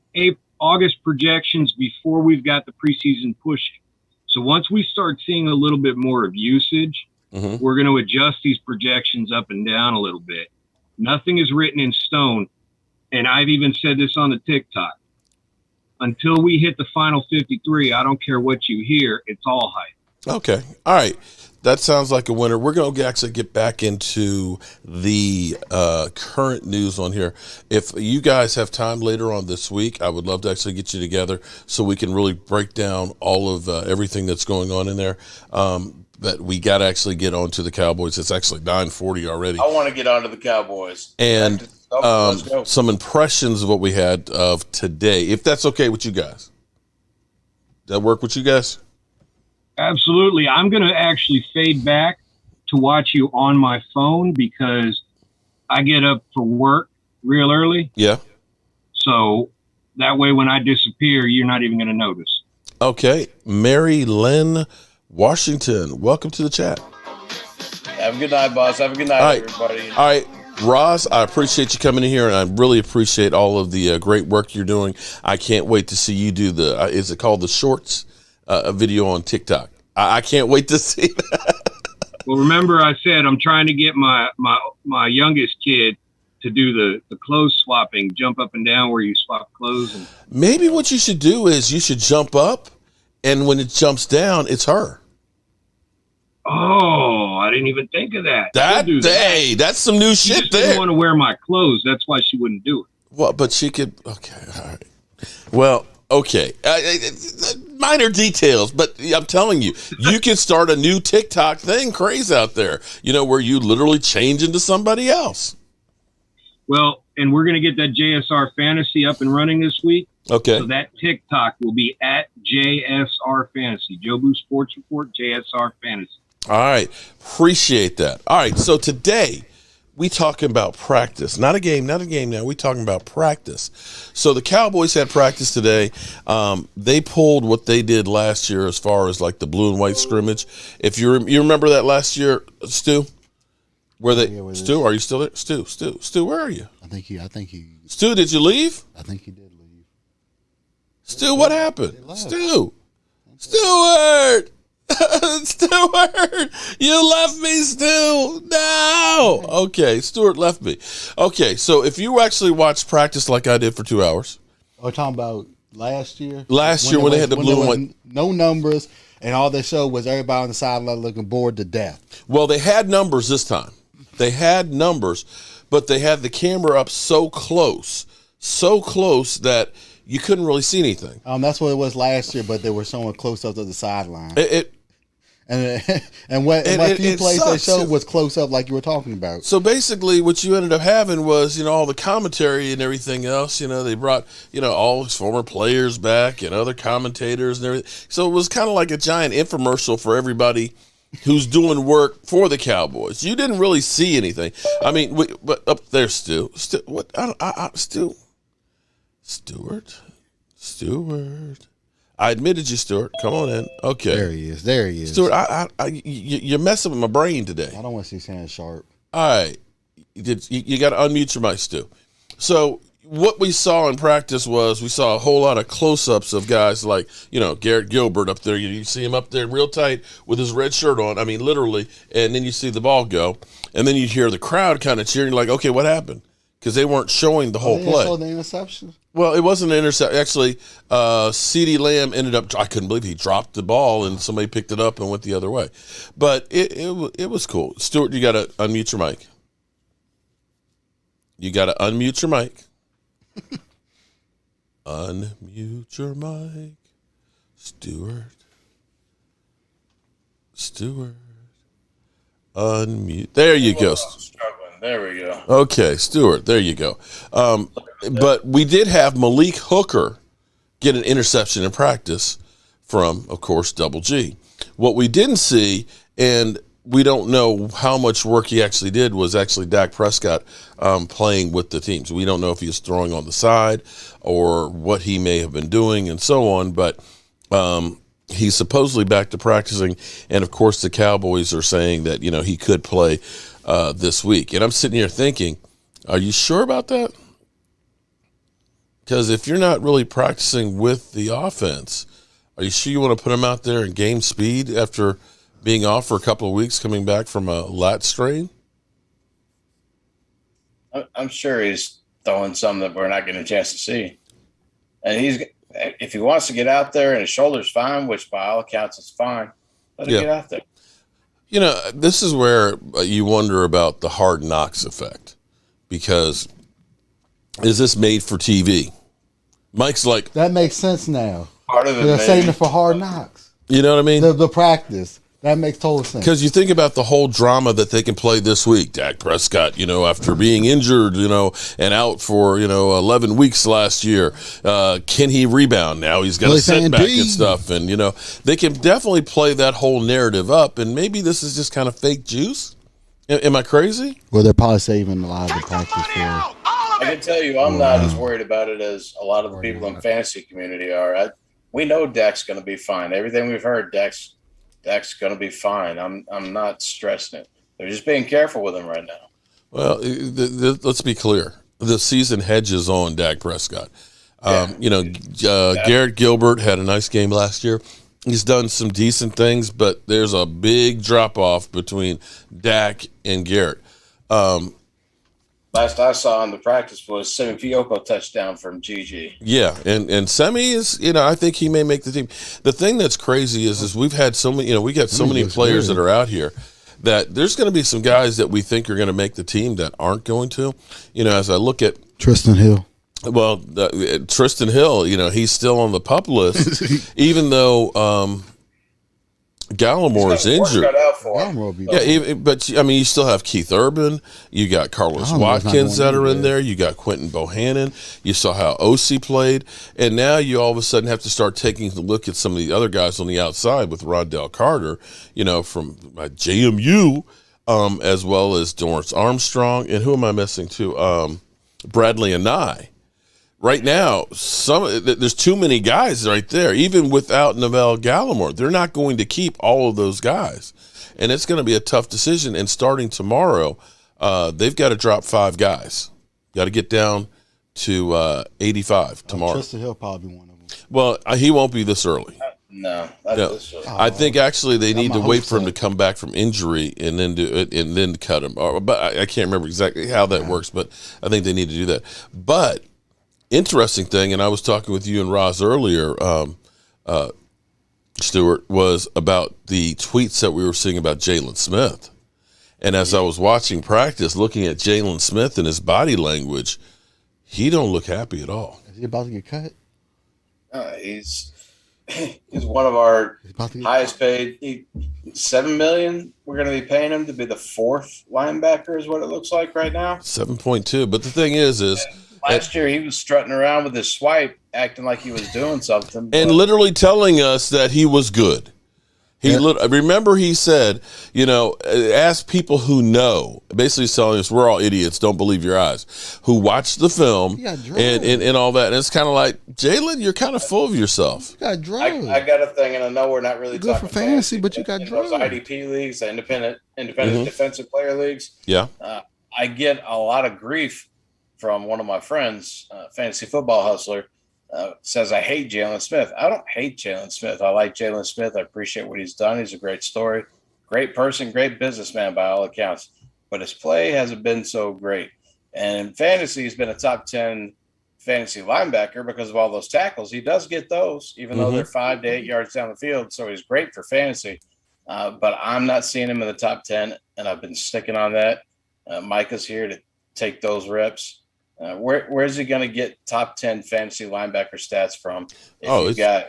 August projections before we've got the preseason pushing. So once we start seeing a little bit more of usage, we're going to adjust these projections up and down a little bit. Nothing is written in stone, and I've even said this on the TikTok. Until we hit the final 53, I don't care what you hear. It's all hype. Okay. All right. That sounds like a winner. We're going to actually get back into the current news on here. If you guys have time later on this week, I would love to actually get you together so we can really break down all of everything that's going on in there. But we got to actually get on to the Cowboys. It's actually 9:40 already. I want to get on to the Cowboys. And some impressions of what we had of today, if that's okay with you guys. Does that work with you guys? Absolutely. I'm going to actually fade back to watch you on my phone because I get up for work real early. Yeah. So that way when I disappear, you're not even going to notice. Okay. Mary Lynn Washington, welcome to the chat. Have a good night, boss. Have a good night, everybody. All right. Ross, I appreciate you coming in here, and I really appreciate all of the great work you're doing. I can't wait to see you do the, is it called the Shorts? A video on TikTok. I can't wait to see that. Well, remember I said I'm trying to get my youngest kid to do the clothes swapping, jump up and down where you swap clothes. And maybe what you should do is you should jump up, and when it jumps down, it's her. Oh, I didn't even think of that. Hey, that's some new shit just there. Didn't want to wear my clothes. That's why she wouldn't do it. Well, but she could. Okay, all right. Well, okay. Minor details, but I'm telling you, you can start a new TikTok thing craze out there, where you literally change into somebody else. Well, and we're going to get that JSR Fantasy up and running this week. Okay. So that TikTok will be at JSR Fantasy. Jobu Sports Report, JSR Fantasy. All right. Appreciate that. All right. So today, we talking about practice, not a game now. We talking about practice. So the Cowboys had practice today. They pulled what they did last year as far as like the blue and white scrimmage. If you remember that last year, Stu, Stu, are you still there? Stu, where are you? I think he. Stu, did you leave? I think he did leave. Stu, what happened? Stewart. Stewart, you left me, Stu. No. Okay, Stewart left me. Okay, so if you actually watched practice like I did for 2 hours. We're talking about last year? Last year when they had the blue and white. No numbers, and all they showed was everybody on the sideline looking bored to death. Well, they had numbers this time. They had numbers, but they had the camera up so close that you couldn't really see anything. That's what it was last year, but they were showing close up to the sideline. And what few plays they showed was close up, like you were talking about. So basically, what you ended up having was, all the commentary and everything else. They brought, all his former players back and other commentators and everything. So it was kind of like a giant infomercial for everybody who's doing work for the Cowboys. You didn't really see anything. I mean, but up there, Stu. What? Stewart. I admitted you, Stuart. Come on in. Okay. There he is. Stuart, you're messing with my brain today. I don't want to see his hands sharp. All right. You got to unmute your mic, Stu. So what we saw in practice was we saw a whole lot of close-ups of guys like, Garrett Gilbert up there. You see him up there real tight with his red shirt on. I mean, literally. And then you see the ball go. And then you hear the crowd kind of cheering. You're like, okay, what happened? Because they weren't showing the whole play. Saw the interception? Well, it wasn't an interception. Actually, CeeDee Lamb ended up, I couldn't believe he dropped the ball and somebody picked it up and went the other way. But it was cool. Stuart, you got to unmute your mic. Unmute your mic. Stuart. Unmute. There you go. There we go. Okay, Stuart, there you go. But we did have Malik Hooker get an interception in practice from, of course, Double G. What we didn't see, and we don't know how much work he actually did, was actually Dak Prescott playing with the teams. We don't know if he was throwing on the side or what he may have been doing and so on, but he's supposedly back to practicing, and, of course, the Cowboys are saying that, he could play this week. And I'm sitting here thinking, are you sure about that? Because if you're not really practicing with the offense, are you sure you want to put him out there and gain speed after being off for a couple of weeks, coming back from a lat strain? I'm sure he's throwing something that we're not getting a chance to see. And if he wants to get out there and his shoulder's fine, which by all accounts is fine, let him get out there. This is where you wonder about the Hard Knocks effect, because is this made for TV? Mike's like, that makes sense now. Part of it, they're saying it for Hard Knocks. You know what I mean? The practice. That makes total sense. Because you think about the whole drama that they can play this week. Dak Prescott, after being injured, and out for, 11 weeks last year. Can he rebound now? He's got a setback and stuff. And, they can definitely play that whole narrative up. And maybe this is just kind of fake juice. Am I crazy? Well, they're probably saving a lot of the practice for. I can tell you I'm not as worried about it as a lot of the people in the fantasy community are. We know Dak's going to be fine. Everything we've heard, Dak's going to be fine. I'm not stressing it. They're just being careful with him right now. Well, let's be clear. The season hedges on Dak Prescott. Garrett Gilbert had a nice game last year. He's done some decent things, but there's a big drop-off between Dak and Garrett. Last I saw in the practice was Semi Fioco touchdown from GG. Yeah, and Semi is, I think he may make the team. The thing that's crazy is we've had so many, we got so many players that are out here that there's going to be some guys that we think are going to make the team that aren't going to. As I look at Tristan Hill. Well, Tristan Hill, he's still on the PUP list, even though Gallimore is injured. But you still have Keith Urban. You got Carlos Watkins that are in there. You got Quentin Bohannon. You saw how OC played, and now you all of a sudden have to start taking a look at some of the other guys on the outside with Rondell Carter, from JMU, as well as Dorrance Armstrong, and who am I missing too? Bradley Anai. Right now, there's too many guys right there. Even without Neville Gallimore, they're not going to keep all of those guys, and it's going to be a tough decision. And starting tomorrow, they've got to drop 5 guys. Got to get down to 85 tomorrow. Tristan Hill probably one of them. Well, he won't be this early. No. I think actually they need to wait for him to come back from injury and then do it and then cut him. But I can't remember exactly how that works. But I think they need to do that. But interesting thing, and I was talking with you and Roz earlier, Stuart, was about the tweets that we were seeing about Jalen Smith. And as I was watching practice, looking at Jalen Smith and his body language, he don't look happy at all. Is he about to get cut? he's one of our highest paid. $7 million. We're going to be paying him to be the fourth linebacker, is what it looks like right now. 7.2. But the thing is last year he was strutting around with his swipe, acting like he was doing something, and literally telling us that he was good. Remember he said, ask people who know, basically telling us we're all idiots, don't believe your eyes, who watched the film and all that. And it's kind of like, Jalen, you're kind of full of yourself. You got drugs. I got a thing, and I know we're not really good talking for fantasy, but you got drugs. Those IDP leagues, the independent defensive player leagues. Yeah. I get a lot of grief from one of my friends, fantasy football hustler, says I hate Jalen Smith. I don't hate Jalen Smith. I like Jalen Smith. I appreciate what he's done. He's a great story, great person, great businessman by all accounts. But his play hasn't been so great. And in fantasy, he's been a top 10 fantasy linebacker because of all those tackles. He does get those, even though they're 5 to 8 yards down the field. So he's great for fantasy. But I'm not seeing him in the top 10, and I've been sticking on that. Micah's here to take those reps. Where's he going to get top 10 fantasy linebacker stats from? If you've got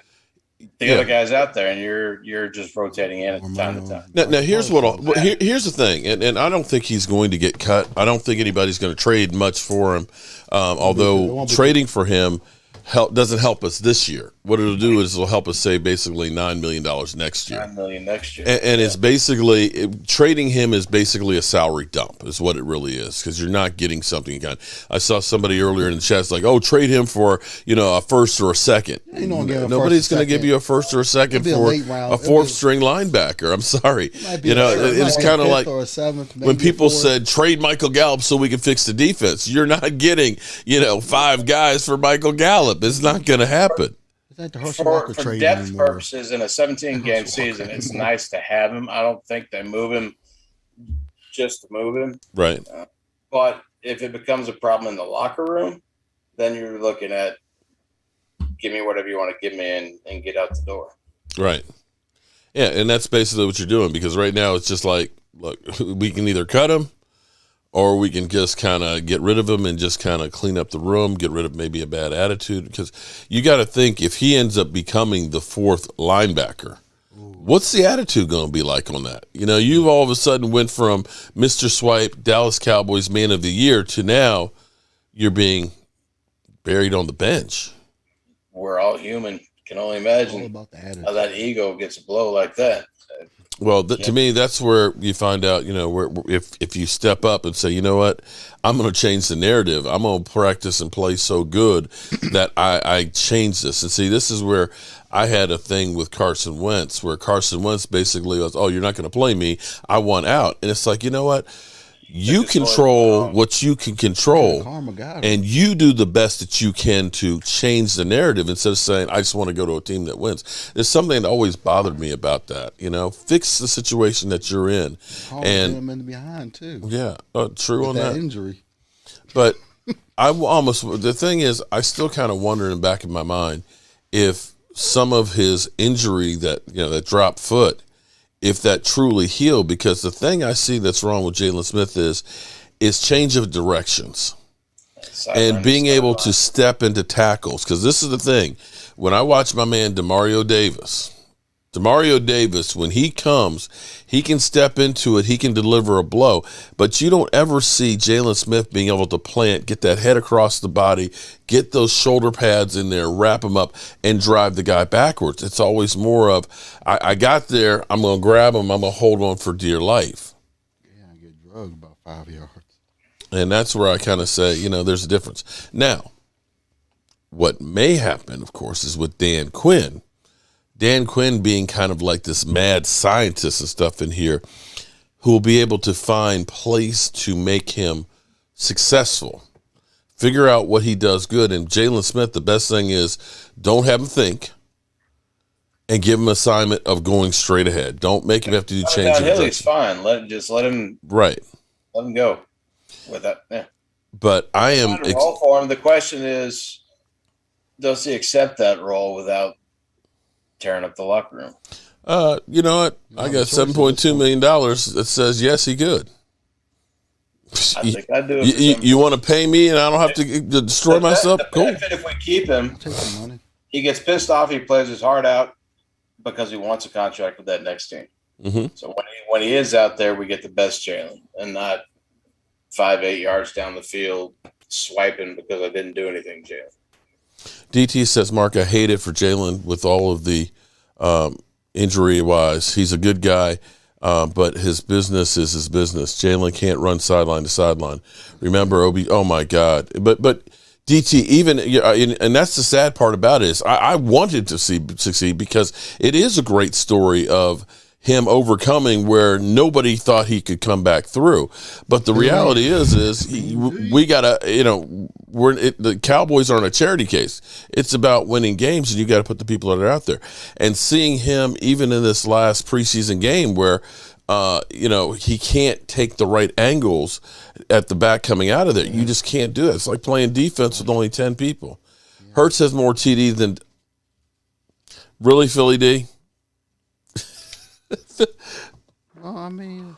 the other guys out there, and you're just rotating in at time to time. Now here's here's the thing, and I don't think he's going to get cut. I don't think anybody's going to trade much for him. Although trading for him doesn't help us this year. What it'll do is it'll help us save basically $9 million next year. $9 million next year. And it's basically trading him is basically a salary dump is what it really is, because you're not getting something. I saw somebody earlier in the chat like, "Oh, trade him for a first or a second." Nobody's going to give you a first or a second for a fourth string linebacker. I'm sorry. It's kind of like when people said trade Michael Gallup so we can fix the defense. You're not getting 5 guys for Michael Gallup. It's not going to happen. For depth purposes in a 17-game season, it's nice to have him. I don't think they move him just to move him. Right. But if it becomes a problem in the locker room, then you're looking at give me whatever you want to give me and get out the door. Right. Yeah, and that's basically what you're doing, because right now it's just like, look, we can either cut him or we can just kind of get rid of him and just kind of clean up the room, get rid of maybe a bad attitude. Because you got to think, if he ends up becoming the fourth linebacker, what's the attitude going to be like on that? You've all of a sudden went from Mr. Swipe, Dallas Cowboys Man of the Year, to now you're being buried on the bench. We're all human. Can only imagine how that ego gets a blow like that. Well, to me, that's where you find out, where if you step up and say, you know what, I'm going to change the narrative. I'm going to practice and play so good that I change this. And see, this is where I had a thing with Carson Wentz, where Carson Wentz basically was, oh, you're not going to play me. I want out. And it's like, you know what? You control what you can control, and you do the best that you can to change the narrative instead of saying, I just want to go to a team that wins. There's something that always bothered me about that. Fix the situation that you're in. And him in the behind, too. Yeah, true on that. Injury. But the thing is, I still kind of wonder in the back of my mind if some of his injury that dropped foot, if that truly healed, because the thing I see that's wrong with Jalen Smith is change of directions and being able to step into tackles. Because this is the thing. When I watch my man DeMario Davis, when he comes, he can step into it, he can deliver a blow, but you don't ever see Jalen Smith being able to plant, get that head across the body, get those shoulder pads in there, wrap him up, and drive the guy backwards. It's always more of, I got there, I'm going to grab him, I'm going to hold on for dear life. Yeah, I get drugged about 5 yards. And that's where I kind of say, there's a difference. Now, what may happen, of course, is with Dan Quinn. Dan Quinn being kind of like this mad scientist and stuff in here, who will be able to find place to make him successful, figure out what he does good. And Jalen Smith, the best thing is don't have him think and give him an assignment of going straight ahead. Don't make him have to do change. He's fine. Let him right. Let him go with that. Yeah. But I am role for him. The question is, does he accept that role without tearing up the locker room? You know what? I got $7.2 million that says yes, he could. I think I do. You want to pay me and I don't have to destroy myself? Cool. If we keep him, take some money. he gets pissed off. He plays his heart out because he wants a contract with that next team. Mm-hmm. So when he is out there, we get the best Jalen, and not 5-8 yards down the field swiping because I didn't do anything, Jalen. DT says, Mark, I hate it for Jalen with all of the injury-wise. He's a good guy, but his business is his business. Jalen can't run sideline to sideline. Remember, oh, my God. But DT, even and that's the sad part about it is I wanted to see succeed because it is a great story of him overcoming where nobody thought he could come back through. But the reality is we gotta, the Cowboys aren't a charity case. It's about winning games, and you got to put the people that are out there. And seeing him even in this last preseason game where he can't take the right angles at the back coming out of there. You just can't do it. It's like playing defense with only 10 people. Hurts has more TD than really Philly D. Well, I mean,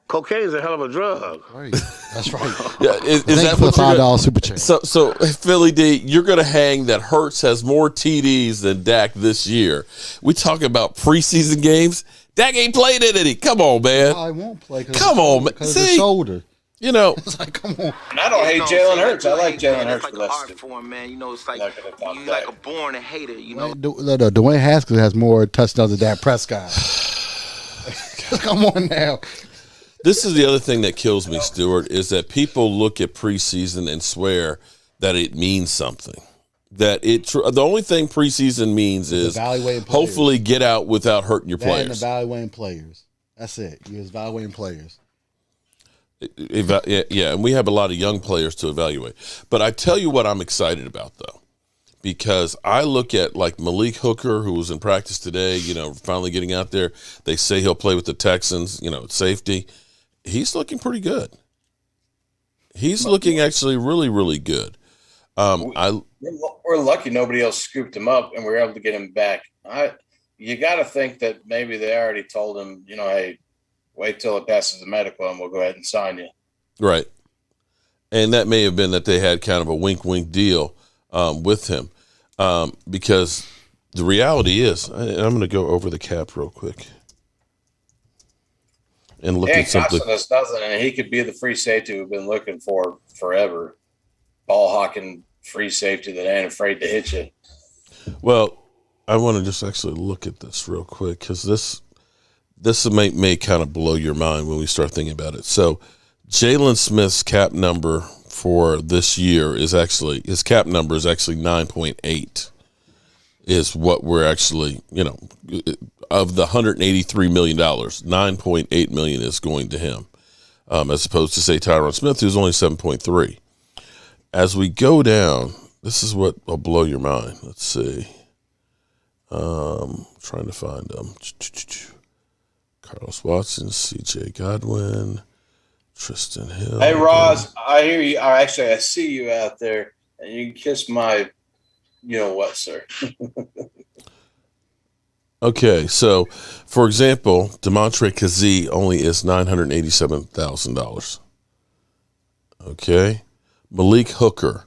cocaine's a hell of a drug. Right. That's right. Yeah, is that for the $5 super chat? So Philly D, you're going to hang that Hurts has more TDs than Dak this year. We talk about preseason games. Dak ain't played in any. Come on, man. I won't play. Come on, man. Because of the shoulder. It's like, come on. And I don't hate Jalen Hurts. I like Jalen Hurts. It's like an art form, man. It's like you like a born hater. Dwayne Haskins has more touchdowns than Dak Prescott. Come on now. This is the other thing that kills me, Stuart, is that people look at preseason and swear that it means something. That the only thing preseason means is hopefully get out without hurting your players. And evaluating players. That's it. You're evaluating players. Yeah, and we have a lot of young players to evaluate. But I tell you what I'm excited about, though, because I look at like Malik Hooker, who was in practice today, finally getting out there. They say he'll play with the Texans, at safety. He's looking pretty good. He's looking actually really, really good. We're lucky nobody else scooped him up and we were able to get him back. You got to think that maybe they already told him, hey, wait till it passes the medical and we'll go ahead and sign you. Right. And that may have been that they had kind of a wink deal with him because the reality is, I'm going to go over the cap real quick and look at something. Us nothing, and he could be the free safety we've been looking for forever. Ball hawking free safety that ain't afraid to hit you. Well, I want to just actually look at this real quick because this may kind of blow your mind when we start thinking about it. So Jalen Smith's cap number for this year is actually, his cap number is actually 9.8 is what we're actually, of the $183 million, $9.8 million is going to him, as opposed to, say, Tyron Smith, who's only 7.3. As we go down, this is what will blow your mind. Let's see. Trying to find them. Carlos Watson, C.J. Godwin, Tristan Hill. Hey, Roz, I hear you. I see you out there, and you can kiss my, sir. Okay, so, for example, Demontre Kazee only is $987,000. Okay. Malik Hooker,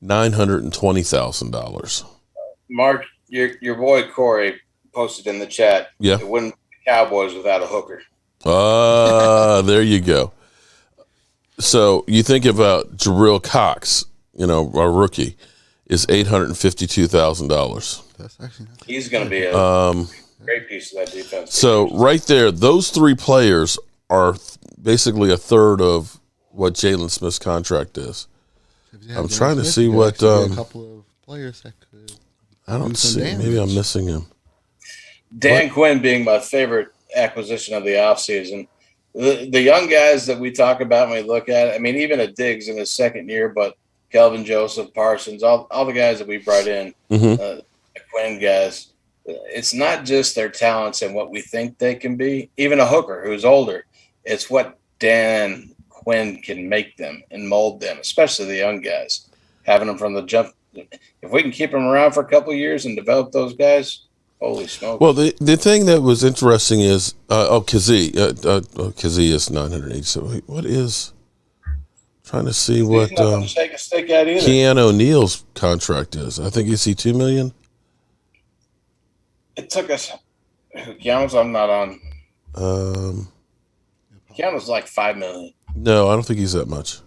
$920,000. Mark, your boy Corey posted in the chat. Yeah. It wouldn't be Cowboys without a hooker. There you go. So you think about Jabril Cox, our rookie, is $852,000. That's actually he's going to be a great piece of that defense. So right there, those three players are basically a third of what Jalen Smith's contract is. I'm trying to see what a couple of players that could. I don't see. Maybe I'm missing him. Dan Quinn being my favorite acquisition of the offseason. The young guys that we talk about when we look at it, I mean, even a Diggs in his second year, but Kelvin Joseph, Parsons, all the guys that we brought in, the Quinn guys, it's not just their talents and what we think they can be. Even a Hooker who's older, it's what Dan Quinn can make them and mold them, especially the young guys. Having them from the jump, if we can keep them around for a couple of years and develop those guys, holy smoke! Well, the thing that was interesting is Kazee. Kazee is 987. What is? Trying to see what shake a stick at either. Keanu O'Neal's contract is. I think is he $2 million. It took us. Keanu's I'm not on. Keanu's like $5 million. No, I don't think he's that much.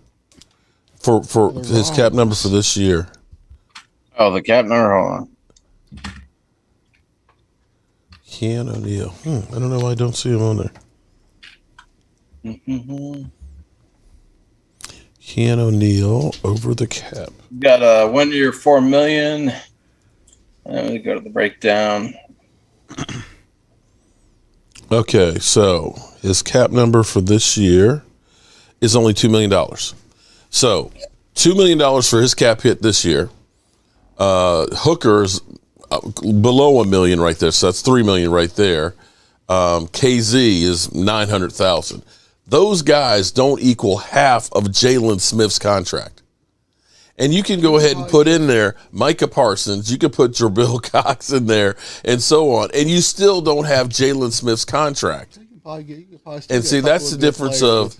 For his cap number for this year. Oh, the cap number. Hold on. Keanu O'Neal. I don't know why I don't see him on there. Keanu O'Neal over the cap. Got a 1 year, $4 million. Let me go to the breakdown. Okay, so his cap number for this year is only $2 million. So $2 million for his cap hit this year. Hooker's below $1 million right there, so that's $3 million right there. KZ is $900,000. Those guys don't equal half of Jalen Smith's contract. And you can go ahead and put in there Micah Parsons. You can put Jabril Cox in there and so on. And you still don't have Jalen Smith's contract. And see, that's the difference of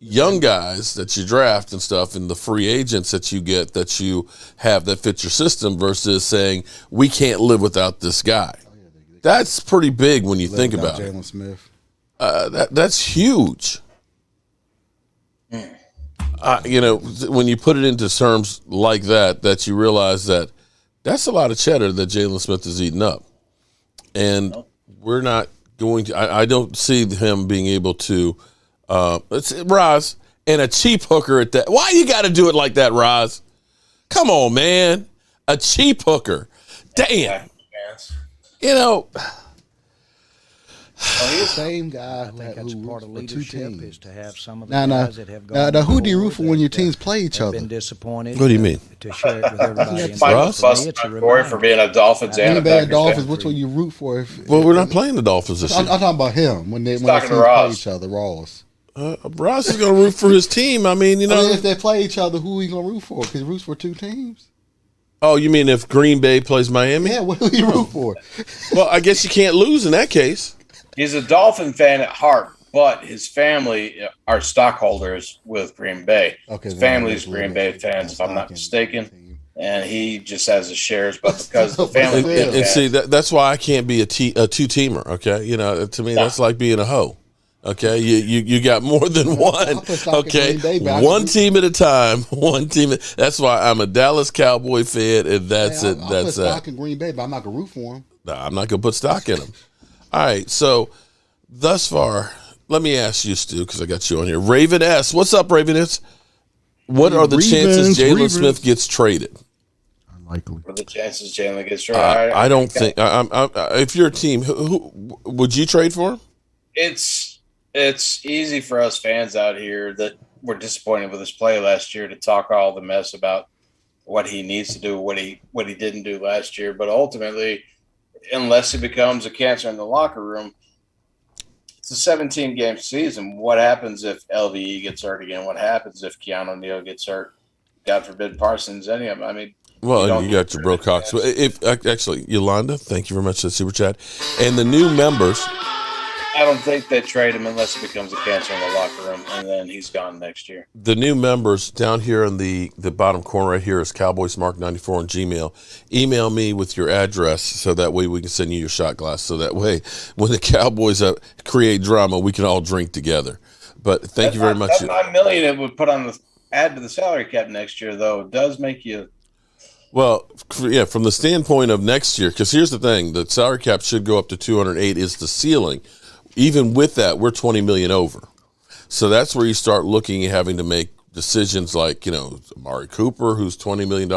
young guys that you draft and stuff and the free agents that you get that you have that fit your system versus saying, we can't live without this guy. That's pretty big when you think about it. Jalen Smith. That's huge. When you put it into terms like that you realize that that's a lot of cheddar that Jalen Smith is eating up. And we're not going to, I don't see him being able to, Roz, and a cheap hooker at that. Why you got to do it like that, Roz? Come on, man. A cheap hooker. Damn. He's the same guy that's part of leadership is to have some of the guys that have gone. Now, who do you root for when your teams play each other? Been disappointed. What do you mean? To share it with everybody. For being a Dolphins and a Packers Dolphins, which one you root for? Well, we're not playing the Dolphins this year. I'm talking about him when they play each other. Ross. Ross is going to root for his team. I mean, if they play each other, who are you going to root for? Because he roots for two teams. Oh, you mean if Green Bay plays Miami? Yeah, what do you root for? Well, I guess you can't lose in that case. He's a Dolphin fan at heart, but his family are stockholders with Green Bay. Okay, his family's Green Bay fans, if I'm not mistaken, and he just has his shares. But because the family and see that's why I can't be a two-teamer. Okay, to me that's like being a hoe. Okay, you got more than one. Okay, one team at a time. One team. That's why I'm a Dallas Cowboy fan, and that's it. I That's put stock in Green Bay, but I'm not gonna root for him. I'm not gonna put stock in him. All right, so thus far, let me ask you, Stu, because I got you on here. Raven S. What's up, Raven S? What are the chances Jalen Smith gets traded? Unlikely. What are the chances Jalen gets traded? I don't think. If you're a team, who would you trade for him? It's easy for us fans out here that were disappointed with his play last year to talk all the mess about what he needs to do, what he didn't do last year. But ultimately, unless he becomes a cancer in the locker room, it's a 17-game season. What happens if LVE gets hurt again? What happens if Keanu O'Neal gets hurt? God forbid Parsons, any of them. I mean, well, you got your bro Cox. If actually, Yolanda, thank you very much for the super chat. And the new members. I don't think they trade him unless he becomes a cancer in the locker room, and then he's gone next year. The new members down here in the bottom corner right here is CowboysMark94 on Gmail. Email me with your address so that way we can send you your shot glass. So that way when the Cowboys create drama, we can all drink together. But thank you very much. That $9 million it would put on the add to the salary cap next year, though, does make you. Well, yeah, from the standpoint of next year, because here's the thing: the salary cap should go up to 208 is the ceiling. Even with that, we're 20 million over. So that's where you start looking at having to make decisions like, Amari Cooper, who's $20 million,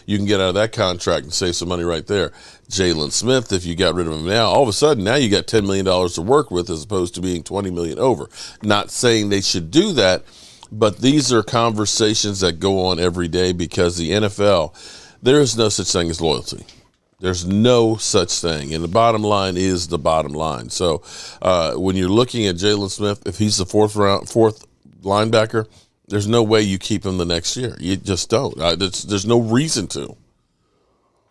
you can get out of that contract and save some money right there. Jalen Smith, if you got rid of him now, all of a sudden now you got $10 million to work with as opposed to being 20 million over. Not saying they should do that, but these are conversations that go on every day because the NFL, there is no such thing as loyalty. There's no such thing. And the bottom line is the bottom line. So when you're looking at Jalen Smith, if he's the fourth linebacker, there's no way you keep him the next year. You just don't. There's no reason to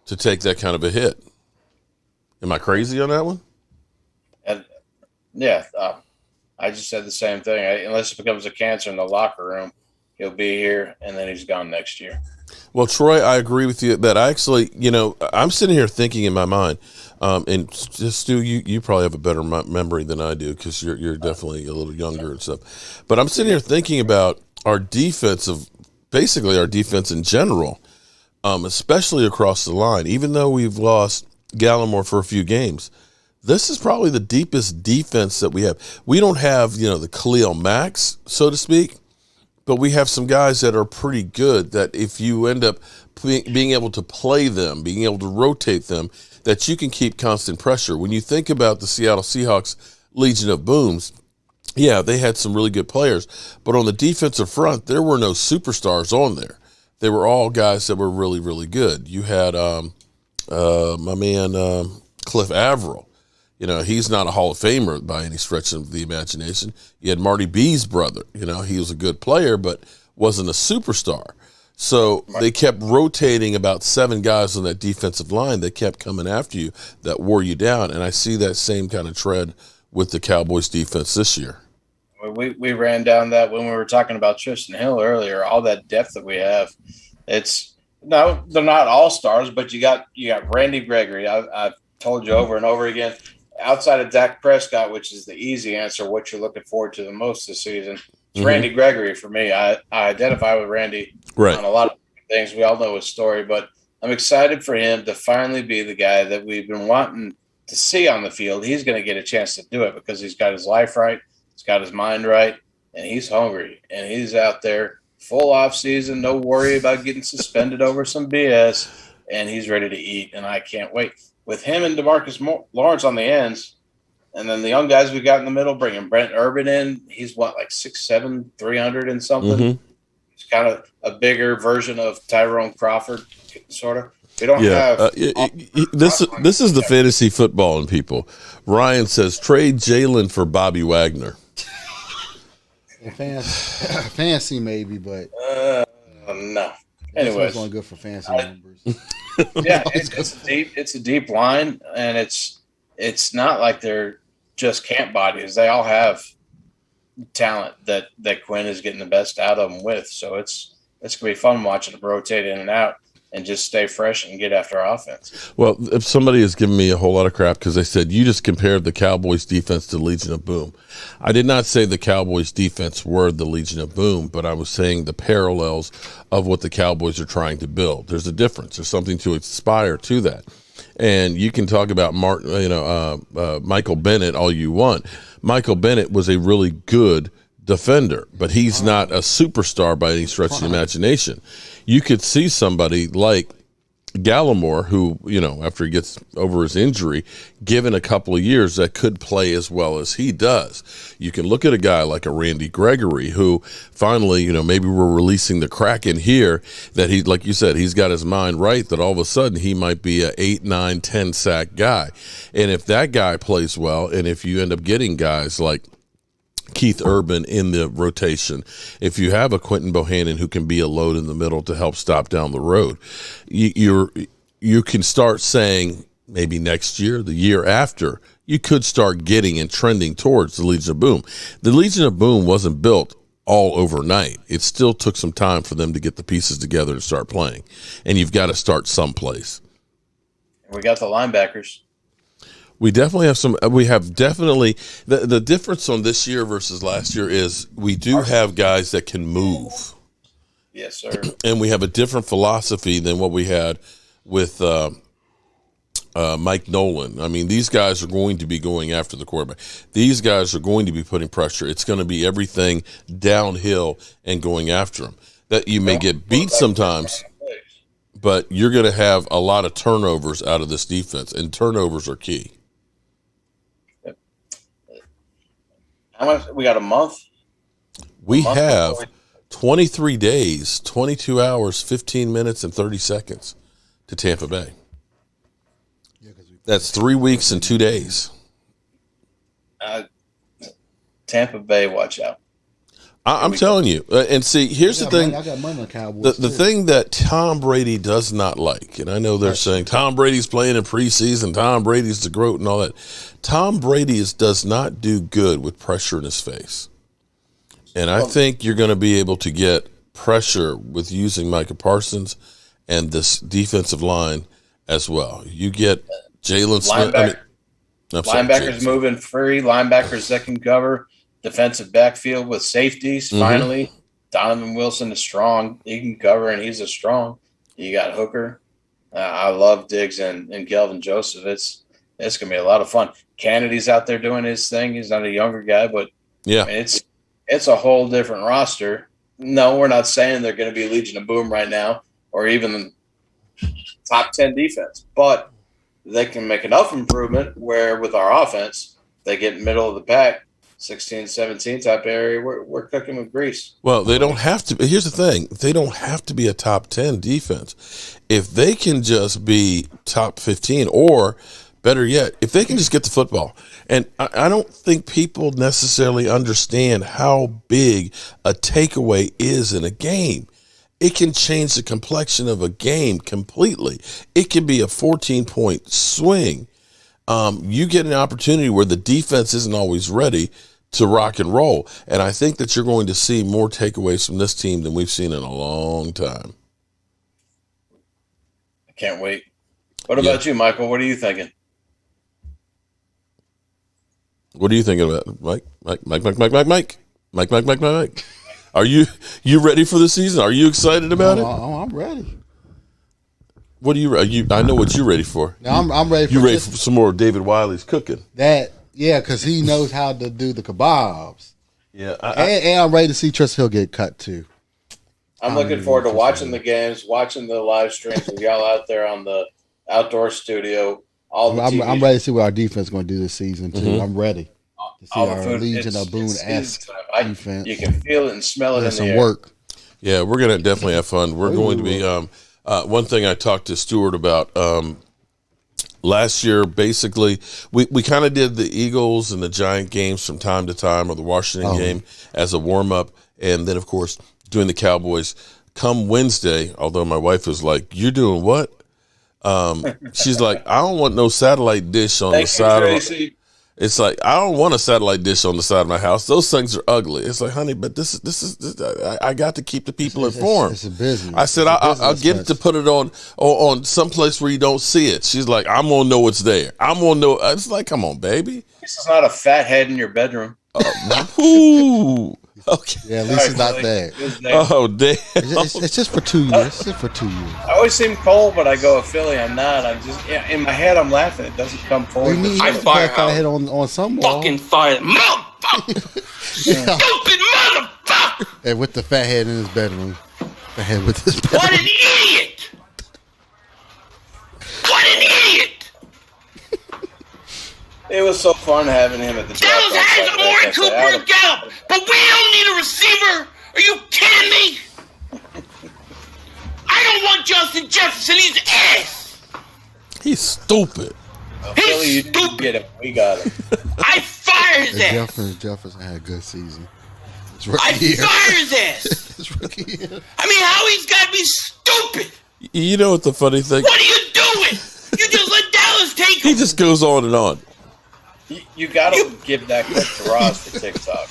take that kind of a hit. Am I crazy on that one? Yeah. I just said the same thing. Unless it becomes a cancer in the locker room, he'll be here, and then he's gone next year. Well, Troy, I agree with you that I actually, I'm sitting here thinking in my mind, And just Stu, you probably have a better memory than I do because you're definitely a little younger and stuff. But I'm sitting here thinking about our defense in general, especially across the line. Even though we've lost Gallimore for a few games, this is probably the deepest defense that we have. We don't have, the Khalil Max, so to speak, but we have some guys that are pretty good that if you end up being able to play them, being able to rotate them, that you can keep constant pressure. When you think about the Seattle Seahawks Legion of Booms, yeah, they had some really good players, but on the defensive front, there were no superstars on there. They were all guys that were really, really good. You had my man Cliff Averill. He's not a Hall of Famer by any stretch of the imagination. You had Marty B's brother. He was a good player, but wasn't a superstar. So they kept rotating about 7 guys on that defensive line that kept coming after you that wore you down. And I see that same kind of trend with the Cowboys defense this year. We ran down that when we were talking about Tristan Hill earlier, all that depth that we have. They're not all stars, but you got Randy Gregory. I've told you over and over again, outside of Dak Prescott, which is the easy answer, what you're looking forward to the most this season, it's Randy Gregory for me. I identify with Randy on a lot of things. We all know his story, but I'm excited for him to finally be the guy that we've been wanting to see on the field. He's going to get a chance to do it because he's got his life right, he's got his mind right, and he's hungry. And he's out there full off season, no worry about getting suspended over some BS, and he's ready to eat, and I can't wait. With him and DeMarcus Lawrence on the ends, and then the young guys we got in the middle, bringing Brent Urban in. He's like 6'7", 300 and something. He's kind of a bigger version of Tyrone Crawford, sort of. We don't have this is the fantasy football in people. Ryan says trade Jalen for Bobby Wagner. Fancy maybe, but no. Anyways, it's only good for fancy numbers. Yeah, it's a deep line, and it's not like they're just camp bodies. They all have talent that Quinn is getting the best out of them with. So it's gonna be fun watching them rotate in and out and just stay fresh and get after our offense. Well, if somebody has given me a whole lot of crap because they said you just compared the Cowboys defense to the Legion of Boom. I did not say the Cowboys defense were the Legion of Boom, but I was saying the parallels of what the Cowboys are trying to build. There's a difference. There's something to aspire to that. And you can talk about Michael Bennett all you want. Michael Bennett was a really good defender, but he's not a superstar by any stretch of the imagination. You could see somebody like Gallimore, who, after he gets over his injury, given a couple of years, that could play as well as he does. You can look at a guy like a Randy Gregory, who finally, maybe we're releasing the crack in here that he, like you said, he's got his mind right that all of a sudden he might be a 8, 9, 10 sack guy. And if that guy plays well, and if you end up getting guys like Keith Urban in the rotation, if you have a Quentin Bohannon who can be a load in the middle to help stop down the road, you can start saying maybe next year, the year after, you could start getting and trending towards the Legion of Boom. The Legion of Boom wasn't built all overnight. It still took some time for them to get the pieces together to start playing, and you've got to start someplace. We got the linebackers. We definitely have some. We have definitely the difference on this year versus last year is we do have guys that can move. Yes, sir. And we have a different philosophy than what we had with Mike Nolan. I mean, these guys are going to be going after the quarterback. These guys are going to be putting pressure. It's going to be everything downhill and going after them. That you may get beat sometimes, but you're going to have a lot of turnovers out of this defense, and turnovers are key. How much? We got a month? We have 23 days, 22 hours, 15 minutes, and 30 seconds to Tampa Bay. That's 3 weeks and 2 days. Tampa Bay, watch out. I'm telling you. And see, here's the thing. I got money on Cowboys. The thing that Tom Brady does not like, and I know they're saying Tom Brady's playing in preseason, Tom Brady's the GOAT and all that. Tom Brady does not do good with pressure in his face. And I think you're going to be able to get pressure with using Micah Parsons and this defensive line as well. You get Jalen Smith. Linebackers moving free. Linebackers that can cover. Defensive backfield with safeties. Finally, Donovan Wilson is strong. He can cover, and he's a strong. You got Hooker. I love Diggs and Kelvin Joseph. It's going to be a lot of fun. Kennedy's out there doing his thing. He's not a younger guy, but yeah, it's a whole different roster. No, we're not saying they're going to be Legion of Boom right now or even top 10 defense, but they can make enough improvement where with our offense, they get middle of the pack, 16, 17 type area. We're cooking with grease. Well, they don't have to. Here's the thing. They don't have to be a top 10 defense. If they can just be top 15 or better yet, if they can just get the football. And I don't think people necessarily understand how big a takeaway is in a game. It can change the complexion of a game completely. It can be a 14-point swing. You get an opportunity where the defense isn't always ready to rock and roll. And I think that you're going to see more takeaways from this team than we've seen in a long time. I can't wait. What about you, Michael? What are you thinking? What are you thinking about, Mike? Mike. Are you ready for the season? Are you excited about it? Oh, I'm ready. What are you? I know what you're ready for. No, I'm ready for. You ready for some more David Wiley's cooking? Because he knows how to do the kebabs. Yeah, and I'm ready to see Trust Hill get cut too. I'm looking forward to watching the games, watching the live streams with y'all out there on the outdoor studio. I'm ready to see what our defense is going to do this season too. I'm ready to see our Legion of Boone-esque defense. You can feel it and smell it in the air. Work. Yeah, we're going to definitely have fun. We're going to be one thing I talked to Stewart about last year. Basically, we kind of did the Eagles and the Giant games from time to time, or the Washington game as a warm up, and then of course doing the Cowboys. Come Wednesday, although my wife was like, "You're doing what?" She's like, I don't want no satellite dish on the side of it's like, I don't want a satellite dish on the side of my house. Those things are ugly. It's like, honey, but this is I got to keep the people informed. It's a business. I said, I'll get it to put it on someplace where you don't see it. She's like, I'm gonna know it's there. I'm gonna know. It's like, come on, baby. This is not a fat head in your bedroom. Ooh. Okay. Yeah, at least it's not that. Oh, damn. It's just for 2 years. It's just for 2 years. I always seem cold, but I go a Philly. I'm not. I'm just in my head. I'm laughing. It doesn't come forward. I fire head on some wall. Fucking fire, motherfucker! Stupid motherfucker! And with the fat head in his bedroom. Fat head with his bedroom. What an idiot! What an idiot! It was so fun having him at the draft. Dallas has Amari Cooper and Gallup, but we don't need a receiver. Are you kidding me? I don't want Justin Jefferson. He's ass. He's stupid. He's stupid. Get him. We got him. I fire his ass. Jefferson had a good season. I fire his ass. His rookie year. I mean, Howie's got to be stupid. You know what the funny thing? What are you doing? You just let Dallas take him. He just goes on and on. You got to give that clip to Ross for TikTok.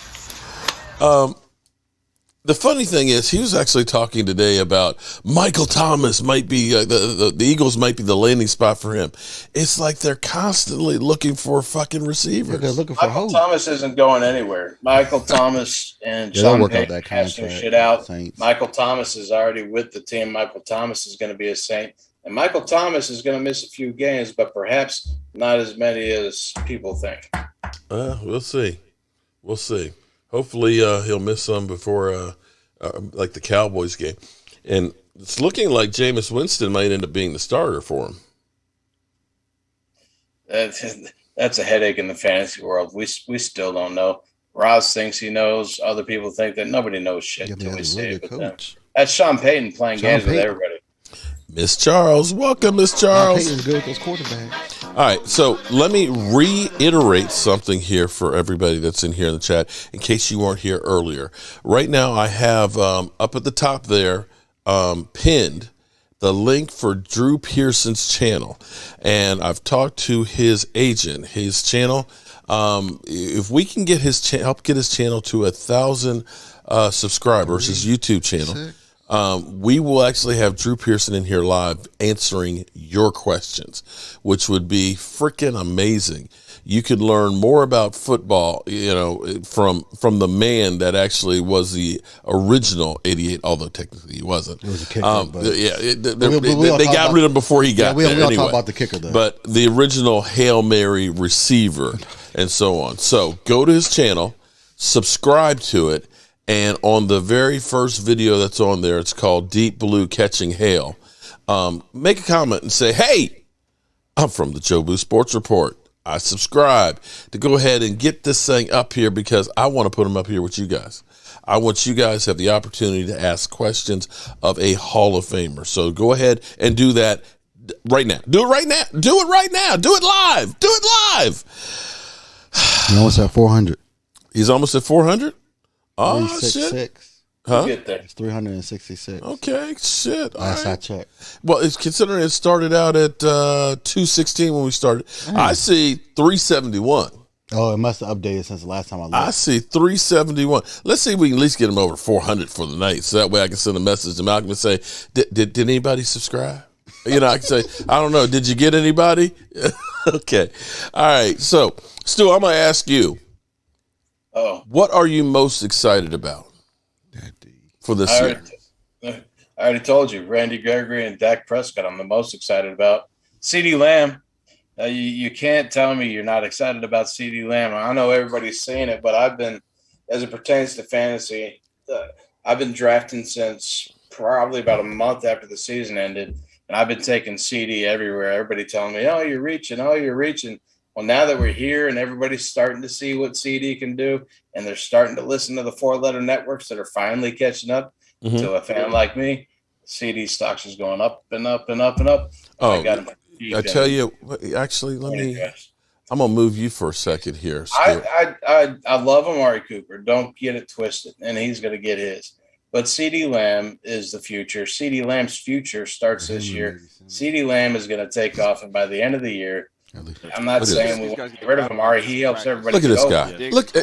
The funny thing is, he was actually talking today about Michael Thomas might be the Eagles might be the landing spot for him. It's like they're constantly looking for fucking receivers. They're looking for Michael Thomas isn't going anywhere. Michael Thomas and Sean Payton hash their shit out. Michael Thomas is already with the team. Michael Thomas is going to be a Saint. And Michael Thomas is going to miss a few games, but perhaps not as many as people think. We'll see. We'll see. Hopefully he'll miss some before like the Cowboys game. And it's looking like Jameis Winston might end up being the starter for him. That's a headache in the fantasy world. We still don't know. Ross thinks he knows. Other people think that nobody knows shit until we see it. But that's Sean Payton playing games with everybody. Miss Charles. Welcome, Miss Charles. Payton's good with those quarterbacks. All right, so let me reiterate something here for everybody that's in here in the chat in case you weren't here earlier. Right now I have up at the top there pinned the link for Drew Pearson's channel. And I've talked to his agent, his channel. If we can get help get his channel to 1,000 subscribers, his YouTube channel, We will actually have Drew Pearson in here live answering your questions, which would be freaking amazing. You could learn more about football, from the man that actually was the original 88, although technically he wasn't. It was a kicker. They got rid of him before he got there. We all anyway. talk about the kicker, though. But the original Hail Mary receiver and so on. So go to his channel, subscribe to it, and on the very first video that's on there, it's called Deep Blue Catching Hail. Make a comment and say, hey, I'm from the Jobu Sports Report. I subscribe to go ahead and get this thing up here because I want to put them up here with you guys. I want you guys to have the opportunity to ask questions of a Hall of Famer. So go ahead and do that right now. Do it right now. Do it right now. Do it live. Do it live. He's almost at 400. He's almost at 400? Oh, shit. Huh? Get there. It's 366. Okay, shit. Last I checked. Well, it's considering it started out at 216 when we started. Dang. I see 371. Oh, it must have updated since the last time I looked. I see 371. Let's see if we can at least get him over 400 for the night, so that way I can send a message to Malcolm and say, did anybody subscribe? I can say, I don't know. Did you get anybody? Okay. All right. So, Stu, I'm going to ask you. Oh. What are you most excited about for this year? I already told you, Randy Gregory and Dak Prescott. I'm the most excited about. CeeDee Lamb. You can't tell me you're not excited about CeeDee Lamb. I know everybody's saying it, but I've been, as it pertains to fantasy, I've been drafting since probably about a month after the season ended, and I've been taking CD everywhere. Everybody telling me, oh, you're reaching. Well, now that we're here and everybody's starting to see what CD can do, and they're starting to listen to the 4-letter networks that are finally catching up to a fan like me, CD stocks is going up and up and up and up. Oh, I tell you, actually, I'm going to move you for a second here. I love Amari Cooper. Don't get it twisted, and he's going to get his. But CeeDee Lamb is the future. CeeDee Lamb's future starts this year. CeeDee Lamb is going to take off, and by the end of the year, I'm not saying we want to get rid of Amari. He helps everybody. Look at this guy. Look,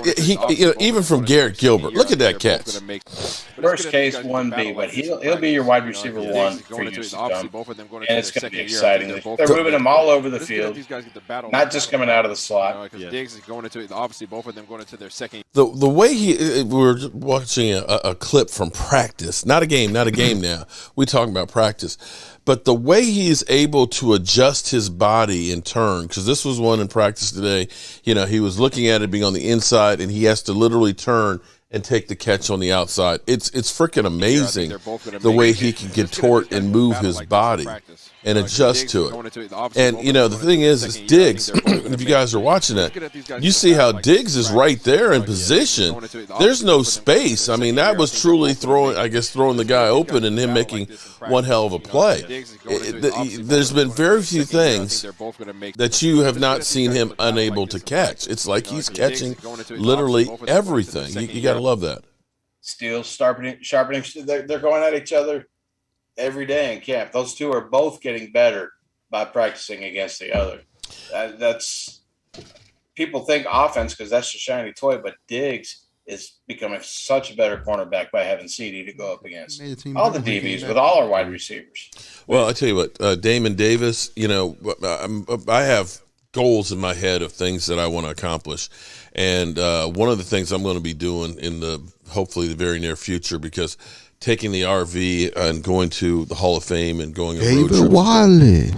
even from Garrett Gilbert. Look at that catch. Worst case 1B, but he'll be your wide receiver 1 for years to come, and it's going to be exciting. They're moving him all over the field, not just coming out of the slot. Diggs is going into obviously both of them going into their second. The way we were watching a clip from practice, not a game now. We're talking about practice. But the way he is able to adjust his body and turn, because this was one in practice today, he was looking at it being on the inside, and he has to literally turn and take the catch on the outside. It's freaking amazing the way he can contort and move his body and adjust to it. And, the thing is Diggs, if you guys are watching that, you see how Diggs is right there in position. There's no space. I mean, that was truly throwing the guy open and him making one hell of a play. There's been very few things that you have not seen him unable to catch. It's like he's catching literally everything. You got to love that. Still sharpening. They're going at each other every day in camp. Those two are both getting better by practicing against the other. That's people think offense because that's the shiny toy, but Diggs is becoming such a better cornerback by having CD to go up against all the DBs with all our wide receivers. Well, I tell you what, Damon Davis, I have goals in my head of things that I want to accomplish. And one of the things I'm going to be doing in hopefully the very near future, because taking the RV and going to the Hall of Fame and going a road trip Wiley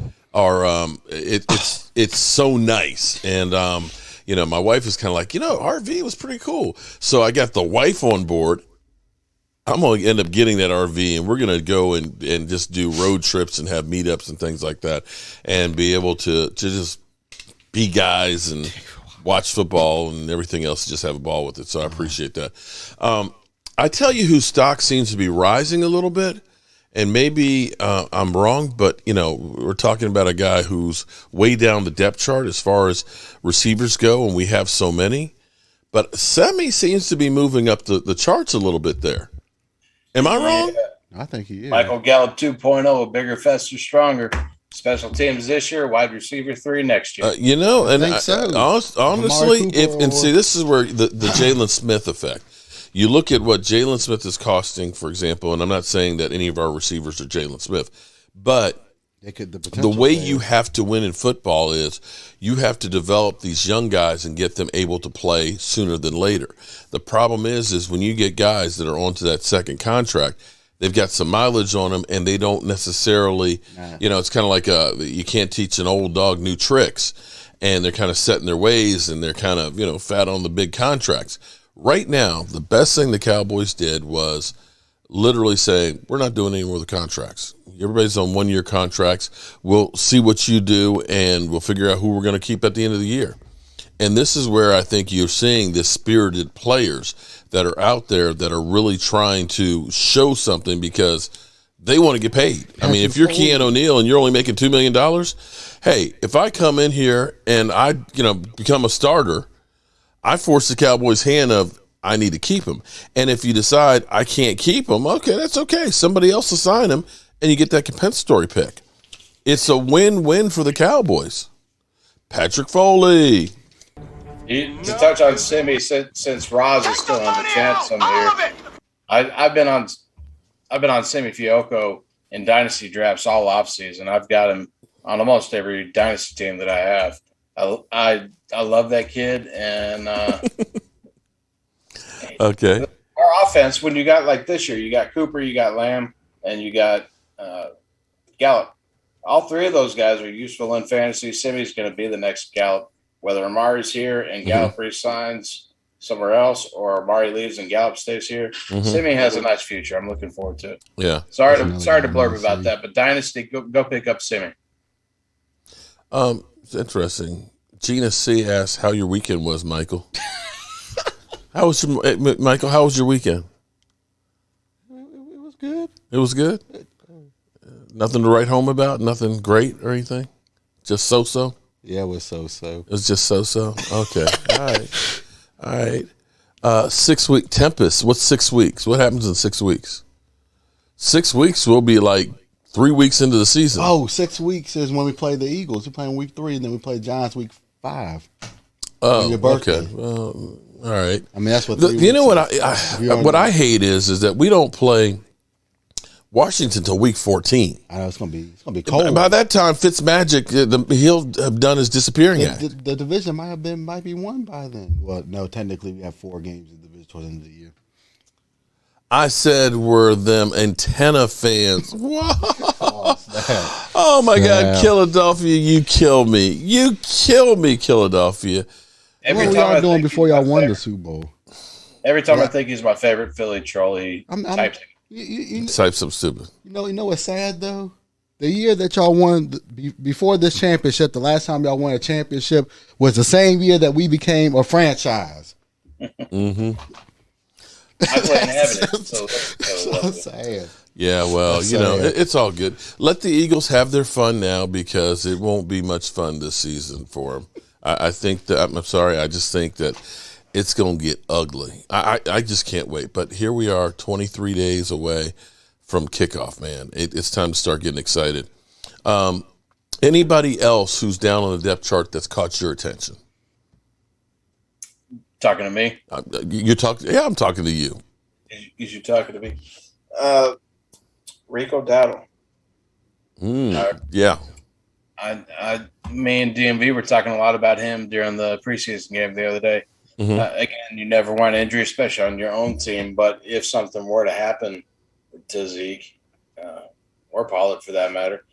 it's so nice. And my wife is kind of like, RV was pretty cool. So I got the wife on board. I'm going to end up getting that RV, and we're going to go and just do road trips and have meetups and things like that, and be able to just be guys and watch football and everything else, just have a ball with it. So I appreciate that. I tell you whose stock seems to be rising a little bit, and maybe I'm wrong, but, we're talking about a guy who's way down the depth chart as far as receivers go, and we have so many. But Semi seems to be moving up the charts a little bit there. Am I wrong? I think he is. Michael Gallup 2.0, bigger, faster, stronger. Special teams this year, wide receiver 3 next year. And honestly, see, this is where the Jalen Smith effect. You look at what Jalen Smith is costing, for example, and I'm not saying that any of our receivers are Jalen Smith, but the way you have to win in football is you have to develop these young guys and get them able to play sooner than later. The problem is when you get guys that are onto that second contract, they've got some mileage on them, and they don't necessarily, it's kind of like you can't teach an old dog new tricks, and they're kind of set in their ways, and they're kind of, fat on the big contracts. Right now, the best thing the Cowboys did was literally say, we're not doing any more of the contracts. Everybody's on one-year contracts. We'll see what you do, and we'll figure out who we're going to keep at the end of the year. And this is where I think you're seeing the spirited players that are out there that are really trying to show something because they want to get paid. I mean, if you're Keanu O'Neal and you're only making $2 million, hey, if I come in here and I, become a starter, I force the Cowboys' hand of, I need to keep him. And if you decide I can't keep him, okay, that's okay. Somebody else will sign him, and you get that compensatory pick. It's a win-win for the Cowboys. Patrick Foley. To touch on Simi, since Roz is still on the chat here, I've been on Simi Fioco in dynasty drafts all offseason. I've got him on almost every dynasty team that I have. I love that kid, and okay. Our offense, when you got like this year, you got Cooper, you got Lamb, and you got Gallup. All three of those guys are useful in fantasy. Simi's going to be the next Gallup, whether Amari's here and Gallup resigns somewhere else, or Amari leaves and Gallup stays here. Simi has a nice future. I'm looking forward to it. Yeah. Sorry to blurb about that, but dynasty, go pick up Simi. It's interesting. Gina C asked how your weekend was, Michael. Michael? How was your weekend? It was good. It was good. Nothing to write home about. Nothing great or anything. Just so. Yeah, it was so. It was just so. Okay. All right. 6 week Tempest. What's 6 weeks? What happens in 6 weeks? 6 weeks will be like 3 weeks into the season. Oh, 6 weeks is when we play the Eagles. We're playing week 3, and then we play Giants week 5. Oh, your birthday. Okay. Well, all right. I mean, that's what. You know what I hate is that we don't play Washington until week 14. I know it's gonna be cold. By that time, Fitzmagic, he'll have done his disappearing act. The division might be won by then. Well, no, technically we have 4 games in the division toward the end of the year. I said we're them antenna fans. Oh my God, Philadelphia, you kill me. You kill me, Philadelphia. What were y'all doing before y'all won the Super Bowl? Every time I think he's my favorite Philly troll, he types type something stupid. You know what's sad though? The year that y'all won before this championship, the last time y'all won a championship was the same year that we became a franchise. I wouldn't have it. So sad. Yeah, well, it's all good. Let the Eagles have their fun now because it won't be much fun this season for them. I think that I'm sorry. I just think that it's going to get ugly. I just can't wait. But here we are, 23 days away from kickoff. Man, it's time to start getting excited. Anybody else who's down on the depth chart that's caught your attention? Talking to me? You're talking? Yeah, I'm talking to you. Is you talking to me? Rico Dowdle. Yeah. Me and DMV were talking a lot about him during the preseason game the other day. Again, you never want injury, especially on your own team. But if something were to happen to Zeke or Pollard, for that matter,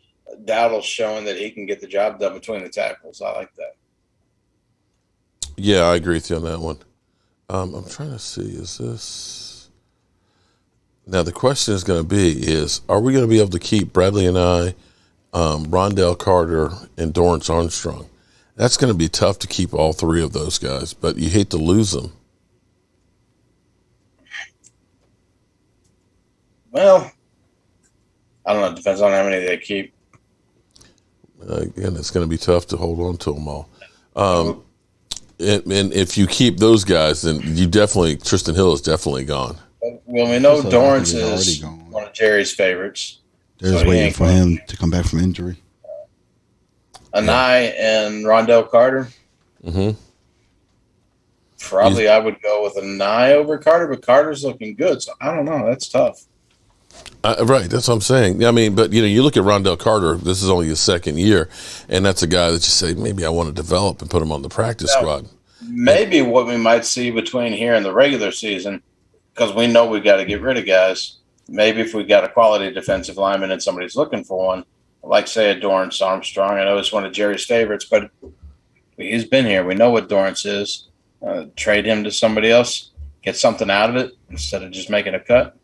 Dowdle's showing that he can get the job done between the tackles. I like that. Yeah, I agree with you on that one. I'm trying to see, is this... Now, the question is going to be are we going to be able to keep Bradley and I, Rondell Carter, and Dorrance Armstrong? That's going to be tough to keep all 3 of those guys, but you hate to lose them. Well, I don't know. It depends on how many they keep. Again, it's going to be tough to hold on to them all. And if you keep those guys, then Tristan Hill is definitely gone. Well, we know Dorrance is one of Jerry's favorites. They're just waiting for him to come back from injury. Anai and Rondell Carter. Probably I would go with an eye over Carter, but Carter's looking good. So I don't know. That's tough. Right, that's what I'm saying. I mean, but you look at Rondell Carter. This is only his second year, and that's a guy that you say maybe I want to develop and put him on the practice squad. Maybe what we might see between here and the regular season, because we know we've got to get rid of guys. Maybe if we got a quality defensive lineman and somebody's looking for one, like say a Dorrance Armstrong. I know it's one of Jerry's favorites, but he's been here. We know what Dorrance is. Trade him to somebody else, get something out of it instead of just making a cut.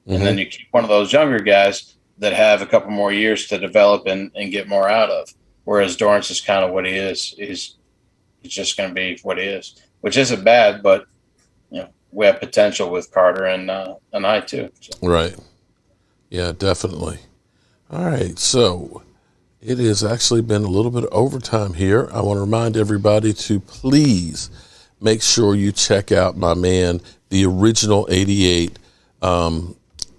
And then you keep one of those younger guys that have a couple more years to develop and get more out of. Whereas Dorrance is kind of what he is. He's just going to be what he is, which isn't bad, but we have potential with Carter and I too. So. Right. Yeah, definitely. All right. So it has actually been a little bit of overtime here. I want to remind everybody to please make sure you check out my man, the Original 88,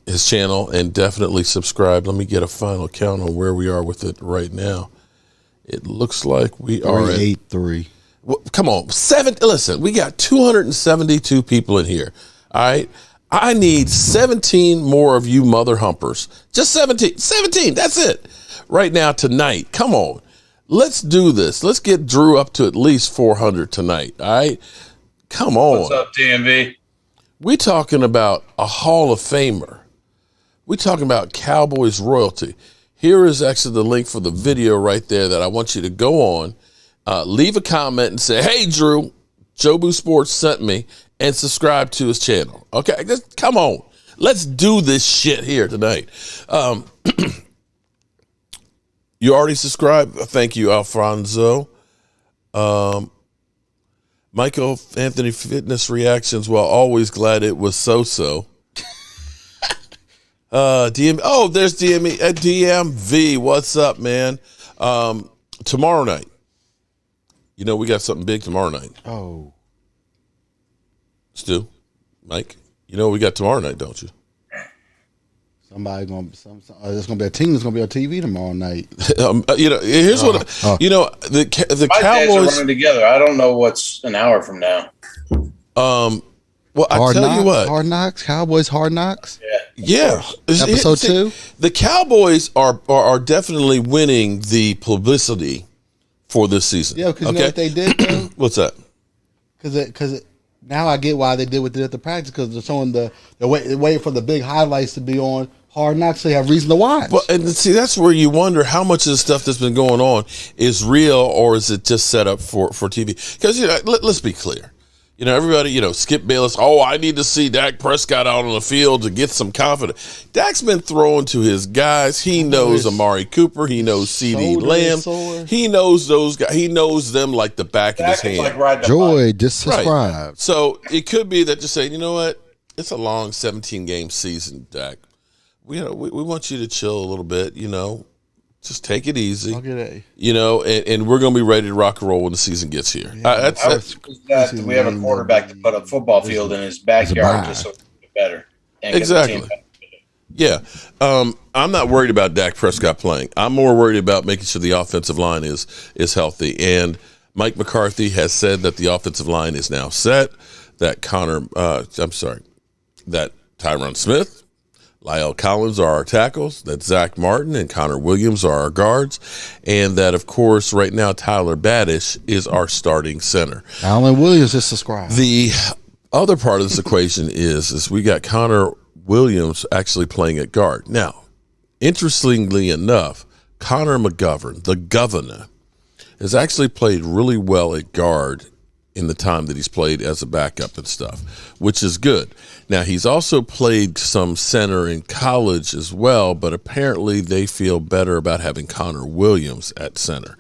his channel, and definitely subscribe. Let me get a final count on where we are with it right now. It looks like we are at 383. Well, come on, listen, we got 272 people in here. All right, I need 17 more of you mother humpers. Just 17. That's it. Right now, tonight. Come on, let's do this. Let's get Drew up to at least 400 tonight. All right, come on. What's up, DMV? We talking about a Hall of Famer. We talking about Cowboys royalty. Here is actually the link for the video right there that I want you to go on. Leave a comment and say, hey, Drew, Jobu Sports sent me, and subscribe to his channel. Okay, just come on. Let's do this shit here tonight. You already subscribed? Thank you, Alfonso. Michael Anthony Fitness Reactions. Well, always glad it was so-so. There's DMV. What's up, man? Tomorrow night. We got something big tomorrow night. Oh. Stu, Mike, we got tomorrow night, don't you? There's gonna be a team that's gonna be on TV tomorrow night. Here's what the My Cowboys days are running together. I don't know what's an hour from now. Well, I tell you what, Hard Knocks, Cowboys Hard Knocks. Yeah. Episode 2. The Cowboys are definitely winning the publicity for this season. Yeah, because you know what they did, though? What's that? Because now I get why they did what they did at the practice, because they're showing they're waiting for the big highlights to be on Hard Knocks, so you have reason to watch. Well, and see, that's where you wonder how much of the stuff that's been going on is real, or is it just set up for TV? Because let's be clear. Everybody, Skip Bayless, I need to see Dak Prescott out on the field to get some confidence. Dak's been throwing to his guys. He knows Amari Cooper. He knows CeeDee Lamb. He knows those guys. He knows them like the back of his hand. Joy, just subscribe. Right. So it could be that you're saying, you know what? It's a long 17-game season, Dak. We want you to chill a little bit, Just take it easy. I'll get A. And we're going to be ready to rock and roll when the season gets here. Yeah, we have a quarterback to put a football field in his backyard just so it can get better. Exactly. Yeah. I'm not worried about Dak Prescott playing. I'm more worried about making sure the offensive line is healthy. And Mike McCarthy has said that the offensive line is now set, that that Tyron Smith, Lyle Collins are our tackles, that Zach Martin and Connor Williams are our guards, and that, of course, right now Tyler Badish is our starting center. Alan Williams is subscribed. The other part of this equation is we got Connor Williams actually playing at guard. Now, interestingly enough, Connor McGovern, the governor, has actually played really well at guard in the time that he's played as a backup and stuff, which is good. Now, he's also played some center in college as well, but apparently they feel better about having Connor Williams at center.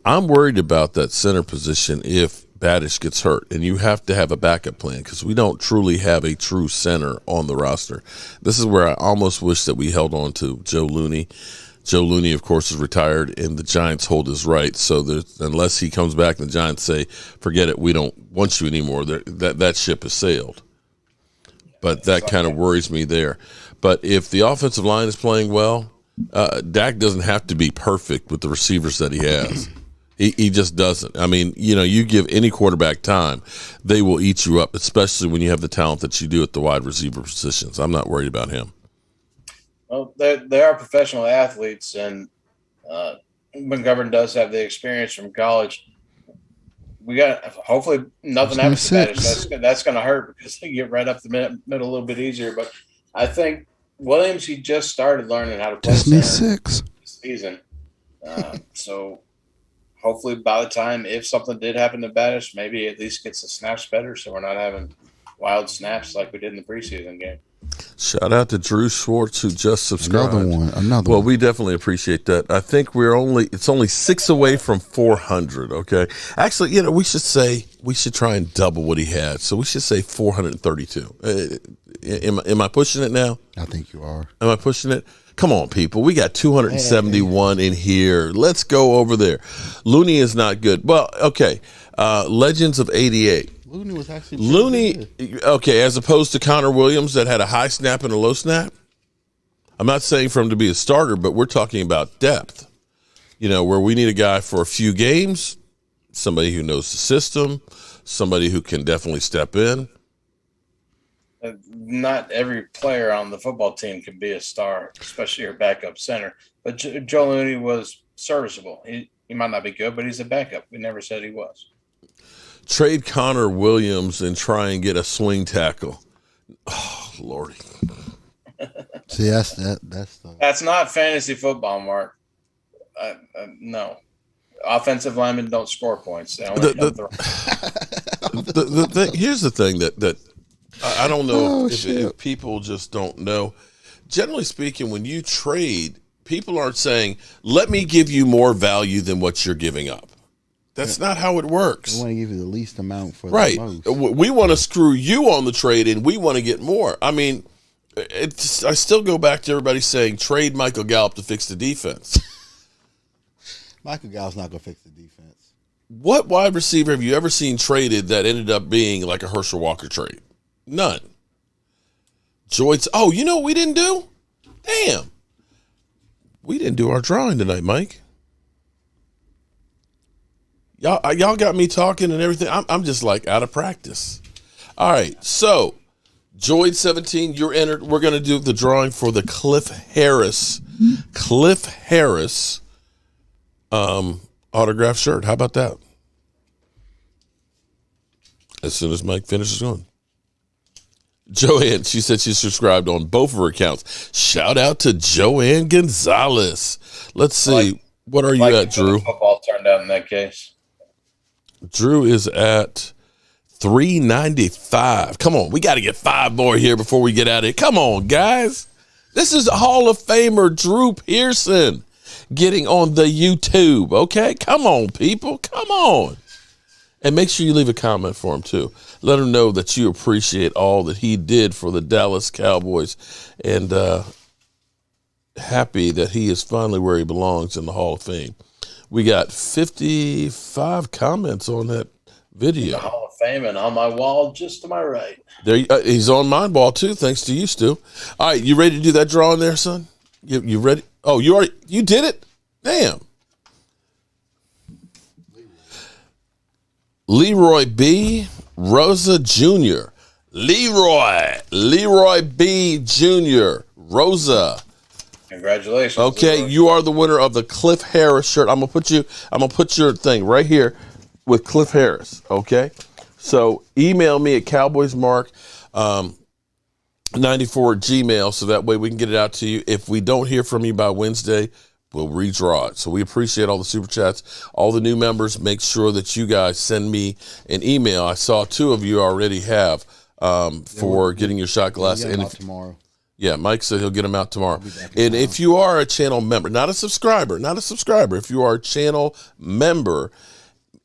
I'm worried about that center position if Badish gets hurt, and you have to have a backup plan because we don't truly have a true center on the roster. This is where I almost wish that we held on to Joe Looney. Joe Looney, of course, is retired, and the Giants hold his rights. So unless he comes back and the Giants say, forget it, we don't want you anymore, that ship has sailed. But that kind of worries me there. But if the offensive line is playing well, Dak doesn't have to be perfect with the receivers that he has. He just doesn't. I mean, you give any quarterback time, they will eat you up, especially when you have the talent that you do at the wide receiver positions. I'm not worried about him. Well, they are professional athletes, and McGovern does have the experience from college. We got hopefully nothing happens to that. That's going to hurt because they get right up the middle a little bit easier. But I think Williams, he just started learning how to play center this season. So hopefully by the time, if something did happen to Badish, maybe at least gets the snaps better so we're not having wild snaps like we did in the preseason game. Shout out to Drew Schwartz, who just subscribed. Another Well, one. we definitely appreciate that. I think it's only 6 away from 400. Okay, actually, we should try and double what he had. So we should say 432. Am I pushing it now? I think you are. Am I pushing it? Come on, people. We got 271 in here. Let's go over there. Looney is not good. Well, okay. Legends of 88. Looney was actually okay, as opposed to Connor Williams that had a high snap and a low snap. I'm not saying for him to be a starter, but we're talking about depth. Where we need a guy for a few games, somebody who knows the system, somebody who can definitely step in. Not every player on the football team can be a star, especially your backup center. But Joe Looney was serviceable. He might not be good, but he's a backup. We never said he was. Trade Connor Williams and try and get a swing tackle. Oh, Lordy. See, that's not fantasy football, Mark. No. Offensive linemen don't score points. They only here's the thing that I don't know if people just don't know. Generally speaking, when you trade, people aren't saying, let me give you more value than what you're giving up. That's not how it works. They want to give you the least amount for right. the most. We want to screw you on the trade, and we want to get more. I mean, I still go back to everybody saying trade Michael Gallup to fix the defense. Michael Gallup's not going to fix the defense. What wide receiver have you ever seen traded that ended up being like a Herschel Walker trade? None. Joyce. Oh, you know what we didn't do? Damn. We didn't do our drawing tonight, Mike. Y'all got me talking and everything. I'm just like out of practice. All right, so Joyd 17, you're entered. We're gonna do the drawing for the Cliff Harris autograph shirt. How about that? As soon as Mike finishes going. Joanne, she said she subscribed on both of her accounts. Shout out to Joanne Gonzalez. Let's see. What are you at, Drew? Football turned out in that case. Drew is at 395. Come on, we got to get 5 more here before we get out of here. Come on, guys. This is Hall of Famer Drew Pearson getting on the YouTube, okay? Come on, people. Come on. And make sure you leave a comment for him, too. Let him know that you appreciate all that he did for the Dallas Cowboys and happy that he is finally where he belongs in the Hall of Fame. We got 55 comments on that video. The Hall of Fame and on my wall just to my right. There, he's on my ball, too, thanks to you, Stu. All right, you ready to do that drawing there, son? You ready? Oh, you did it? Damn. Leroy B. Rosa Jr. Leroy B. Jr. Rosa. Congratulations. Okay, Leroy. you are the winner of the Cliff Harris shirt. I'm gonna put your thing right here with Cliff Harris. Okay, so email me at cowboysmark94@gmail so that way we can get it out to you. If we don't hear from you by Wednesday, we'll redraw it. So we appreciate all the super chats, all the new members. Make sure that you guys send me an email. I saw 2 of you already have for getting your shot glass. And tomorrow. Yeah, Mike said he'll get them out tomorrow. And if you are a channel member, not a subscriber, if you are a channel member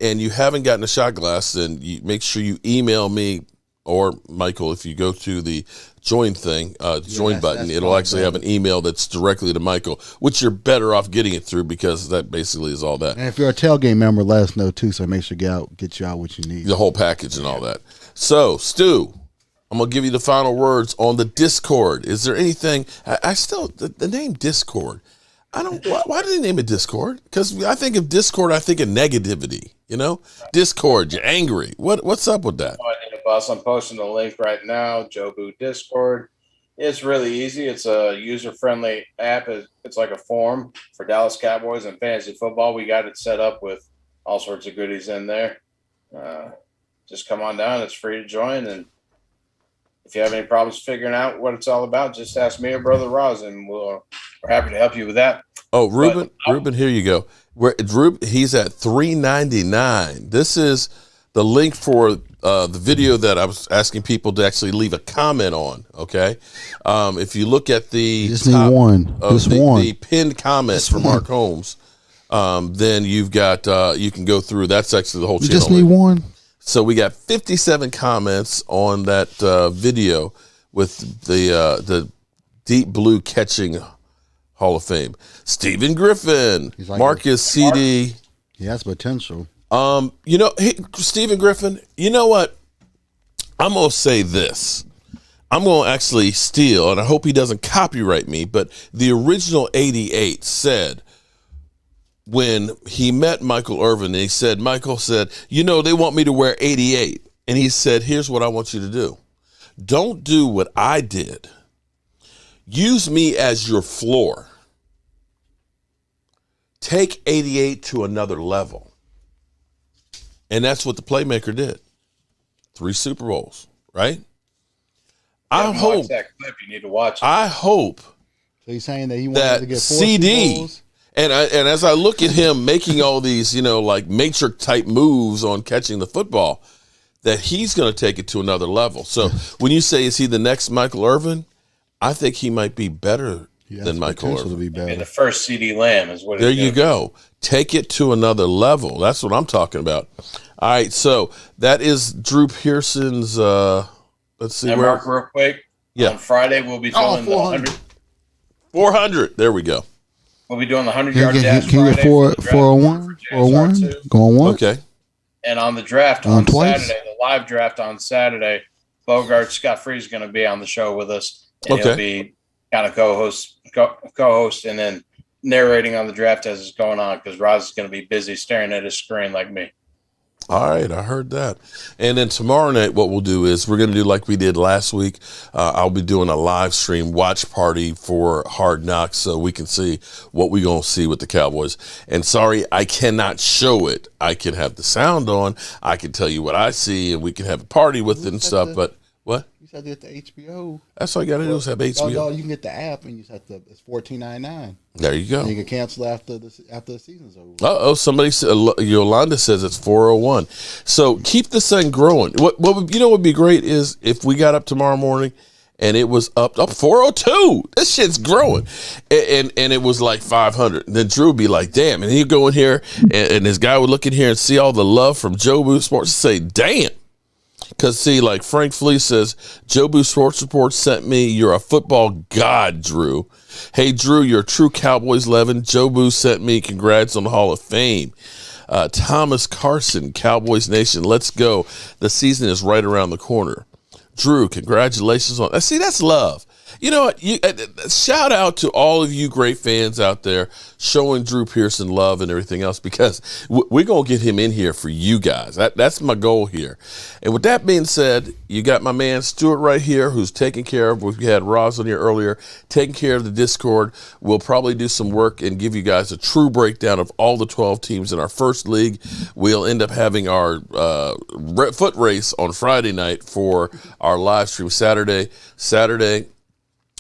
and you haven't gotten a shot glass, then you make sure you email me or Michael. If you go to the join thing, join button, it'll actually have an email that's directly to Michael, which you're better off getting it through because that basically is all that. And if you're a tailgate member, let us know too, so make sure get you out what you need. The whole package and all that. So, Stu, I'm going to give you the final words on the Discord. Is there anything, I still, the name Discord, I don't. Why did they name it Discord? Because I think of Discord, I think of negativity. You know, Discord. You're angry. What's up with that? I'm posting the link right now. Jobu Discord. It's really easy. It's a user-friendly app. It's like a forum for Dallas Cowboys and fantasy football. We got it set up with all sorts of goodies in there. Just come on down. It's free to join. And if you have any problems figuring out what it's all about, just ask me or Brother Roz, and we're happy to help you with that. Oh, Ruben, here you go. He's at $3.99. This is the link for the video that I was asking people to actually leave a comment on. Okay, if you look at the the pinned comments from Mark Holmes, then you've got you can go through. That's actually the whole channel. You just need one. So we got 57 comments on that video with the Deep Blue catching Hall of Fame. Stephen Griffin, like Marcus CD. He has potential. Stephen Griffin, you know what? I'm going to say this. I'm going to actually steal, and I hope he doesn't copyright me, but the original 88 said, when he met Michael Irvin, he said, Michael said, they want me to wear 88. And he said, here's what I want you to do. Don't do what I did. Use me as your floor. Take 88 to another level. And that's what the playmaker did. 3 Super Bowls, right? I hope that clip. You need to watch it. I hope. So he's saying that he wanted to get 4 CD. Super Bowls? And as I look at him making all these, like matrix type moves on catching the football, that he's going to take it to another level. So when you say, is he the next Michael Irvin? I think he might be better than Michael Irvin. To be better. The first CD Lamb is what. There you go. Take it to another level. That's what I'm talking about. All right, so that is Drew Pearson's. Let's see. And Mark, real quick. Yeah. On Friday we'll be doing the 100. 400. There we go. We'll be doing the 100-yard dash Can you get 401? 401? Going one? Okay. And on the draft on Saturday, the live draft on Saturday, Bogart Scott Free is going to be on the show with us. And he'll be kind of co-host and then narrating on the draft as it's going on, because Roz is going to be busy staring at his screen like me. All right, I heard that. And then tomorrow night, what we'll do is we're going to do like we did last week. I'll be doing a live stream watch party for Hard Knocks so we can see what we're going to see with the Cowboys. And sorry, I cannot show it. I can have the sound on. I can tell you what I see, and we can have a party with it and stuff. But what? You said you get the HBO. That's all you got to do is have HBO. No, you can get the app, and you said it's $14.99. There you go. And you can cancel after the season's over. Somebody said, Yolanda says it's 401. So keep this thing growing. What would be great is if we got up tomorrow morning and it was up 402. This shit's growing. And it was like 500. And then Drew would be like, damn. And he'd go in here and this guy would look in here and see all the love from Jobu Sports and say, damn. Because, see, like Frank Fleece says, Jobu Sports Report sent me, you're a football god, Drew. Hey, Drew, you're a true Cowboys legend. Jobu sent me congrats on the Hall of Fame. Thomas Carson, Cowboys Nation, let's go. The season is right around the corner. Drew, congratulations on. See, that's love. You know what? Shout out to all of you great fans out there showing Drew Pearson love and everything else, because we're going to get him in here for you guys. That's my goal here. And with that being said, you got my man Stuart right here who's taking care of, we had Roz on here earlier, taking care of the Discord. We'll probably do some work and give you guys a true breakdown of all the 12 teams in our first league. We'll end up having our foot race on Friday night for our live stream Saturday.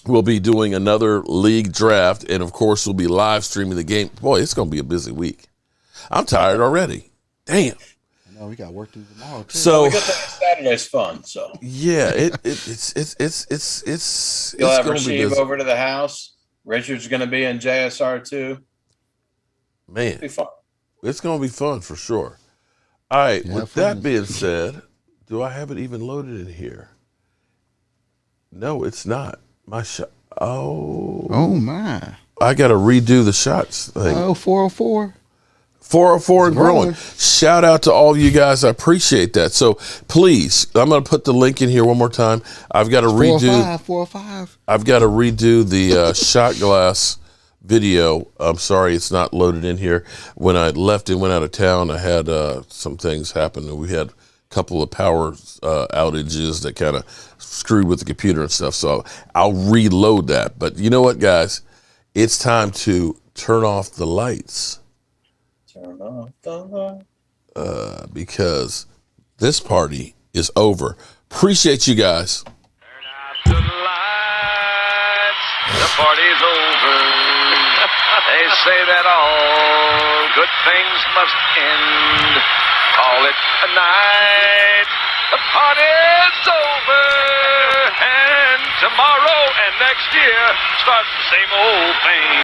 We'll be doing another league draft, and, of course, we'll be live streaming the game. Boy, it's going to be a busy week. I'm tired already. Damn. I know, we got work to do tomorrow, too. So, we got Saturday's fun, so. Yeah, it's You'll have going to be Rasheed busy. over to the house. Richard's going to be in JSR, too. Man, It'll be fun. It's going to be fun for sure. All right, with that being said, do I have it even loaded in here? No, it's not. My shot. Oh my! I got to redo the shots thing. 404. 404 and growing. Shout out to all of you guys. I appreciate that. So please, I'm going to put the link in here one more time. I've got to redo. 405. I've got to redo the shot glass video. I'm sorry it's not loaded in here. When I left and went out of town, I had some things happen, and we had a couple of power outages that kind of screwed with the computer and stuff. So I'll reload that. But you know what, guys? It's time to turn off the lights. Turn off the lights. Because this party is over. Appreciate you guys. The party's over. They say that all good things must end. Call it a night. The party's over. And tomorrow and next year starts the same old thing.